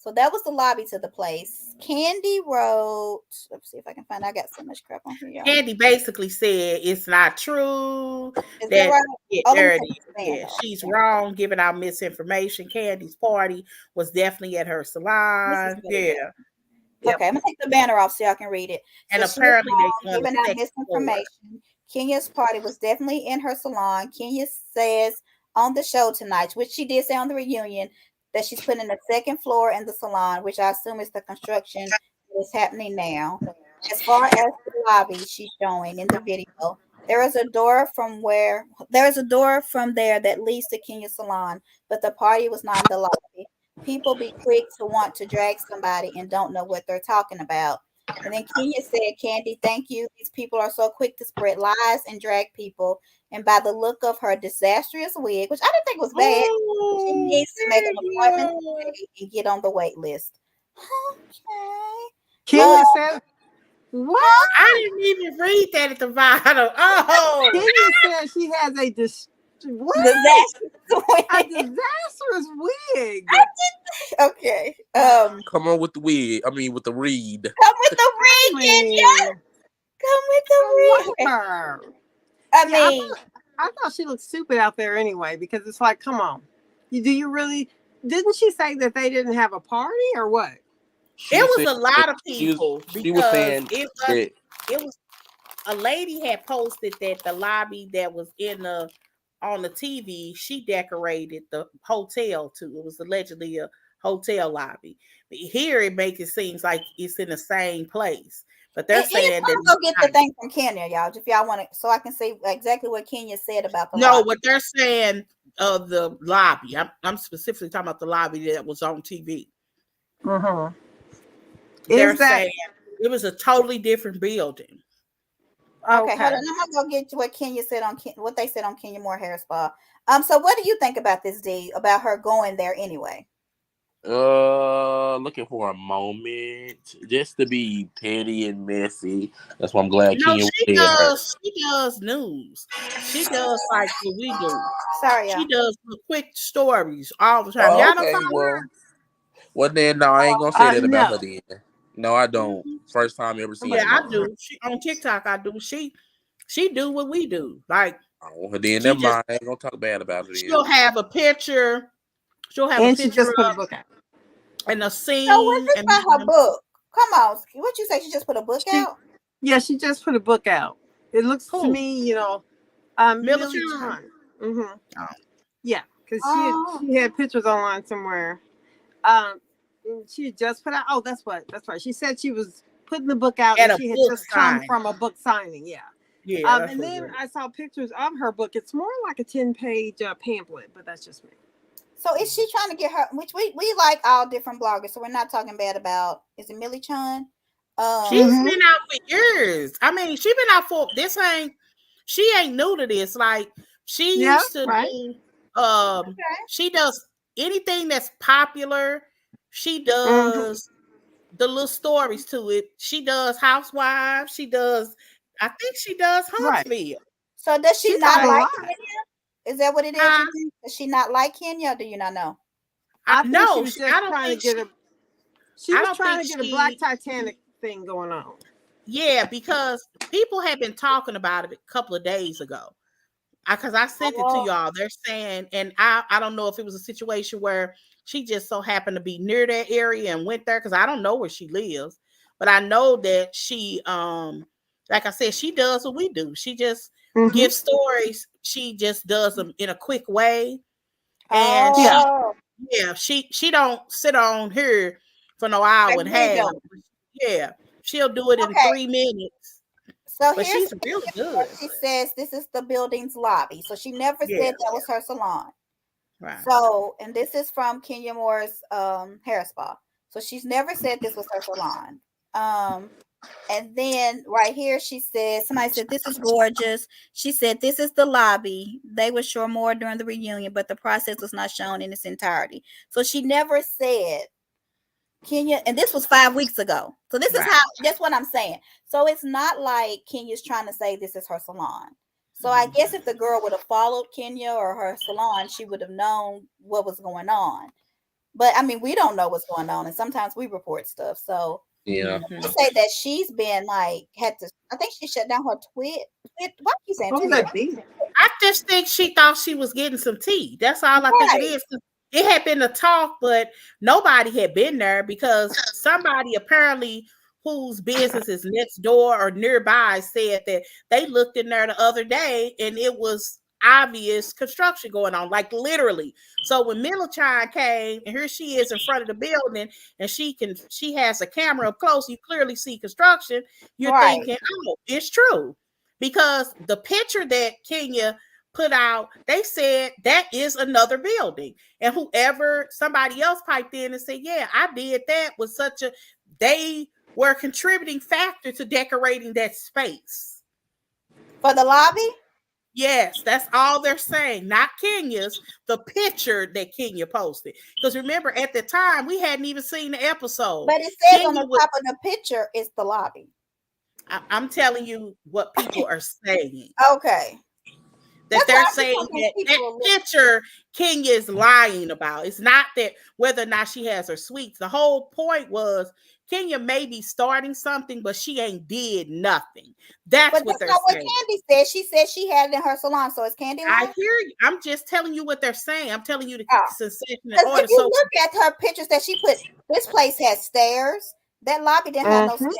So that was the lobby to the place. Candy wrote, let's see if I can find, I got so much crap on here, y'all. Candy basically said it's not true. Is that right? Yeah, Oh, there it is. Yeah, she's wrong, giving out misinformation. Candy's party was definitely at her salon. Yeah. Yep. Okay, I'm gonna take the banner off so y'all can read it. And so apparently they giving out misinformation. Kenya's party was definitely in her salon. Kenya says on the show tonight, which she did say on the reunion, that she's putting the second floor in the salon, which I assume is the construction that is happening now. As far as the lobby, she's showing in the video. There is a door from there that leads to Kenya's salon, but the party was not in the lobby. People be quick to want to drag somebody and don't know what they're talking about. And then Kenya said, Candy, thank you. These people are so quick to spread lies and drag people. And by the look of her disastrous wig, which I didn't think was bad, she needs to make an appointment today and get on the wait list. Okay. Kenya said, what? I didn't even read that at the bottom. Oh, Kenya said she has a a disastrous wig. Okay. Come on with the wig. I mean, with the read. Come with the wig, Kenya. Come with the wig. I mean, I thought she looked stupid out there anyway, because it's like, come on. You really, didn't she say that they didn't have a party or what? It was a lot of people. She was saying it was a lady had posted that the lobby that was on the TV, she decorated the hotel too. It was allegedly a hotel lobby. But here it makes it seem like it's in the same place. But they're saying that. Go get the thing from Kenya, y'all, if y'all want to, so I can say exactly what Kenya said about the lobby. No, what they're saying of the lobby. I'm specifically talking about the lobby that was on TV. Mm-hmm. They're saying it was a totally different building. Okay, hold on. I'm gonna go get to what Kenya said on what they said on Kenya Moore Hair Spa. So what do you think about this, D? About her going there anyway? Looking for a moment just to be petty and messy. That's why I'm glad Kenya she does news. She does like what we do. Sorry, she does quick stories all the time. Y'all don't follow her? Well, then no, I ain't gonna say that about her then. No, I don't. First time ever seen. Yeah, I do. She on TikTok. I do. She do what we do. Like, then never mind. I ain't gonna talk bad about her. She'll have a picture. She'll have a picture. She just put a book out. And a scene. So what's this about her book? Come on, what you say? She just put a book out? Yeah, she just put a book out. It looks to me, Millie Chan. Mm-hmm. Oh. Yeah, because she had pictures online somewhere. She just put out. Oh, that's right. She said she was putting the book out, and she had just come from a book signing. Yeah. Yeah. And then I saw pictures of her book. It's more like a 10-page pamphlet, but that's just me. So is she trying to get her? Which we like all different bloggers, so we're not talking bad about. Is it Millie Chan? She's been out for years. I mean, she's been out for this. She ain't new to this. Like she used to do. She does anything that's popular. She does the little stories to it. She does Housewives. She does. I think she does Huntsville. Right. So does she not like Kenya? Is that what it is? Does she not like Kenya? Or do you not know? I think she was just trying to get a. She was trying to get a Black Titanic thing going on. Yeah, because people had been talking about it a couple of days ago. Because I sent it to y'all. They're saying, and I don't know if it was a situation where she just so happened to be near that area and went there, because I don't know where she lives. but I know that she, like I said, she does what we do. She just gives stories. She just does them in a quick way. And she don't sit on here for no hour and a half. Yeah, she'll do it in 3 minutes. So but she's really good. She says this is the building's lobby. So she never said that was her salon. Right. So, and this is from Kenya Moore's hair spa. So she's never said this was her salon. And then right here, she said, somebody said, this is gorgeous. She said, this is the lobby. They will show more during the reunion, but the process was not shown in its entirety. So she never said Kenya, and this was 5 weeks ago. So this is how, that's what I'm saying. So it's not like Kenya's trying to say this is her salon. So I guess if the girl would have followed Kenya or her salon, she would have known what was going on. But I mean, we don't know what's going on, and sometimes we report stuff. So yeah, to say that she's been like had to, I think she shut down her tweet. What are you saying? I just think she thought she was getting some tea. That's all I think it is. It had been a talk, but nobody had been there because somebody apparently whose business is next door or nearby said that they looked in there the other day and it was obvious construction going on, like literally. So when Milichan came and here she is in front of the building and she has a camera up close, you clearly see construction. You're thinking, oh, it's true. Because the picture that Kenya put out, they said that is another building. And somebody else piped in and said, yeah, I did that with they were a contributing factor to decorating that space. For the lobby? Yes, that's all they're saying. Not Kenya's, the picture that Kenya posted. Because remember, at the time, we hadn't even seen the episode. But it says on the top of the picture, it's the lobby. I'm telling you what people are saying. Okay. That they're saying that picture Kenya is lying about. It's not that whether or not she has her sweets. The whole point was Kenya may be starting something, but she ain't did nothing. That's what they're saying. What Candy said. She said she had it in her salon. So it's Candy. I hear you. I'm just telling you what they're saying. I'm telling you the sensation in order. If you look at her pictures that she put, this place has stairs. That lobby didn't have no stairs.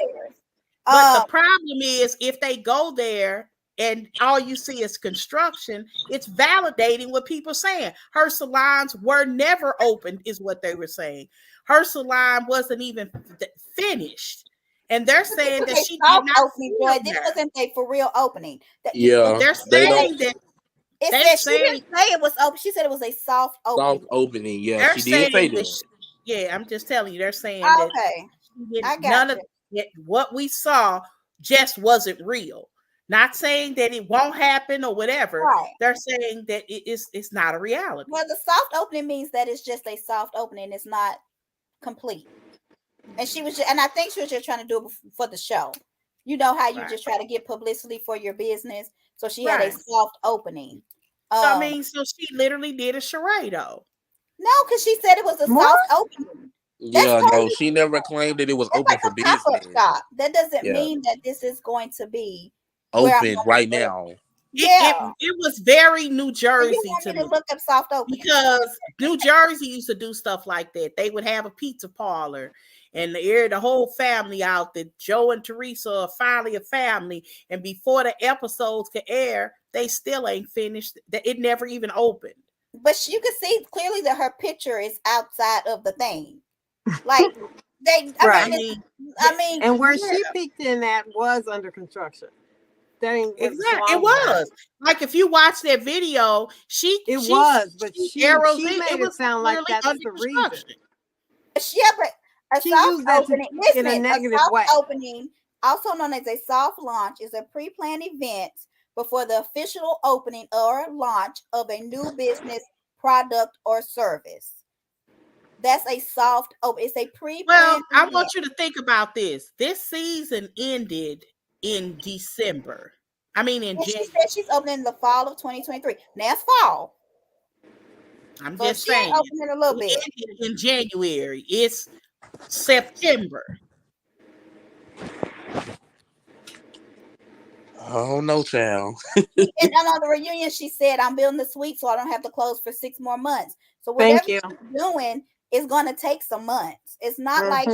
But the problem is if they go there and all you see is construction, it's validating what people are saying. Her salons were never opened, is what they were saying. Her salon wasn't even finished. And they're saying that she did not opening, boy. This wasn't a for real opening. They're saying that she didn't say it was open. She said it was a soft opening. Soft opening, yeah. She did say that. Yeah, I'm just telling you, they're saying that I got none of what we saw just wasn't real. Not saying that it won't happen or whatever. Right. They're saying that it's not a reality. Well, the soft opening means that it's just a soft opening. It's not complete. And I think she was just trying to do it for the show. You know how you just try to get publicity for your business. So she had a soft opening. So she literally did a charade though. No, because she said it was a soft opening. Yeah, no, she never claimed that it was open for business. That doesn't mean that this is going to be open right now. It was very New Jersey to me. Look up soft opening because New Jersey used to do stuff like that. They would have a pizza parlor and air the whole family out. That Joe and Teresa are finally a family, and before the episodes could air, they still ain't finished. That it never even opened. But you can see clearly that her picture is outside of the thing. Like I mean, and where she peeked in at was under construction. Exactly, it was. Like if you watch that video, but she made it sound like that's the reason. Yeah, but she used that in a negative way. Opening, also known as a soft launch, is a pre-planned event before the official opening or launch of a new business, product, or service. That's a soft open. It's a pre-planned. Well, I want you to think about this. This season ended in December. I mean, she said she's opening in the fall of 2023. Now it's fall. I'm just saying. Opening a little bit in January. It's September. Oh no, child. And on the reunion, she said, "I'm building the suite, so I don't have to close for 6 more months." So whatever she's doing is going to take some months. It's not like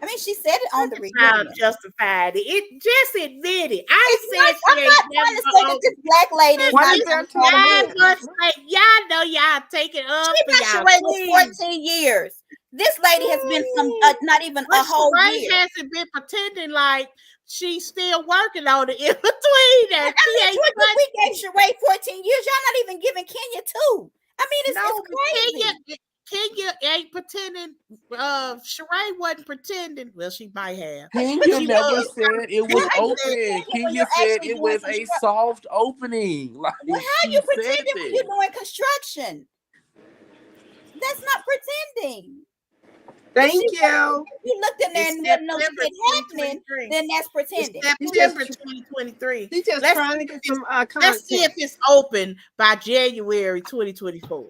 I mean, she said it on the How reunion. justified it. Just admit it. I It's said not, I'm not trying to say that this black lady is What not is there to gonna admit? y'all know y'all take it up She for been y'all. Sheree with 14 years. This lady has been not even But a whole Sheree year. hasn't been pretending like she's still working on it in between that. I mean, we gave Sheree 14 years. Y'all not even giving Kenya 2. I mean, it's crazy. Kenya ain't pretending. Sheree wasn't pretending. Well, she might have. Kenya She never was. said it was How you open. pretending when Kenya you're said actually it doing was a construction? soft opening. Like Well, how she you said pretending when you're that. doing construction? That's not pretending. Thank you. You looked in there It's and didn't know September shit happening, 2023. then that's It's pretending. September 2023. She's just Let's trying to get some let's content. see if it's open by January 2024.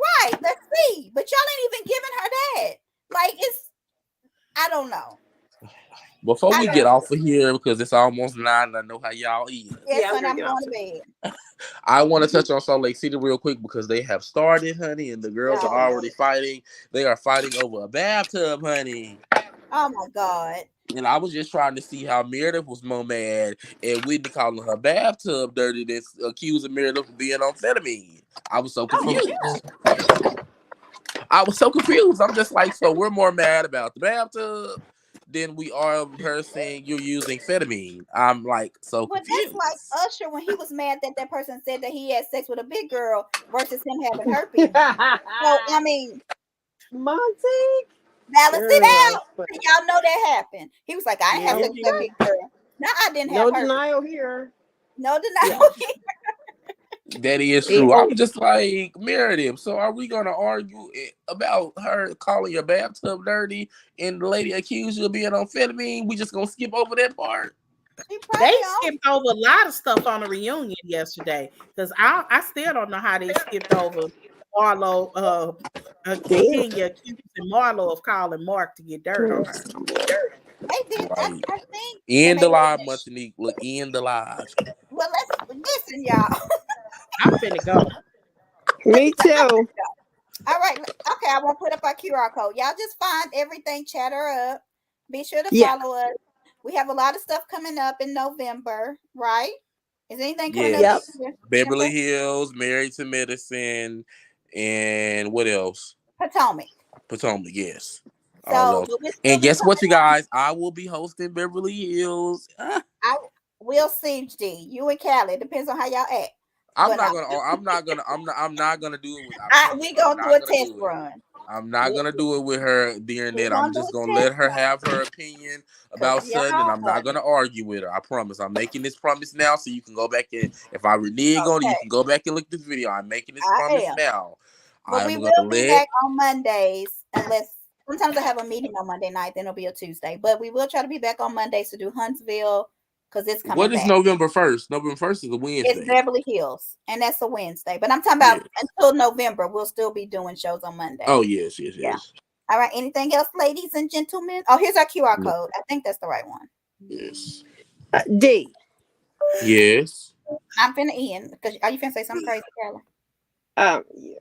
Right, let's see. But y'all ain't even giving her that. Like, I don't know. Before we get off of here, because it's almost 9, I know how y'all eat. Yes, honey, I'm going to bed. I want to touch on Salt Lake City real quick because they have started, honey, and the girls are already fighting. They are fighting over a bathtub, honey. Oh my God. And I was just trying to see how Meredith was more mad and Whitney calling her bathtub dirty than accusing Meredith of being on amphetamine. I was so confused. I was so confused. I'm just like, so we're more mad about the bathtub than we are of her saying you're using amphetamine. I'm like so confused. That's like Usher when he was mad that person said that he had sex with a big girl versus him having herpes. So, I mean, Monty, balance it out. Y'all know that happened. He was like, I didn't have sex with a big girl. No, I didn't have herpes. No denial here. No denial here. That is true. I'm just like, Meredith, so are we going to argue about her calling your bathtub dirty and the lady accused you of being on amphetamine? We just going to skip over that part? They skipped over a lot of stuff on the reunion yesterday because I still don't know how they skipped over Marlo, Kenya accusing Marlo of calling Mark to get dirt on her. They did. Right. I think. End the live, Montanique. Look, end the live. Well, let's listen, y'all. I'm finna go. Me too. All right. Okay, I won't put up our QR code. Y'all just find everything, chatter up. Be sure to follow us. We have a lot of stuff coming up in November, right? Is anything coming up? Beverly Hills, Married to Medicine, and what else? Potomac, yes. So, and guess what, you guys? I will be hosting Beverly Hills. We'll see, G. You and Callie. It depends on how y'all act. I'm not gonna do it with. We gonna do a test run. I'm not gonna do it with her during that. I'm just gonna let her have her opinion about something, and I'm not gonna argue with her. I promise. I'm making this promise now, so you can go back and if I renege on it, you can go back and look at this video. I'm making this promise now. But we will be back on Mondays, unless sometimes I have a meeting on Monday night. Then it'll be a Tuesday. But we will try to be back on Mondays to do Huntsville. Because it's coming. What is November 1st? November 1st is a Wednesday. It's Beverly Hills, and that's a Wednesday. But I'm talking about until November, we'll still be doing shows on Monday. Oh, yes. All right. Anything else, ladies and gentlemen? Oh, here's our QR code. I think that's the right one. Yes. D. Yes. I'm finna end because are you finna say something crazy, Carla? Yeah.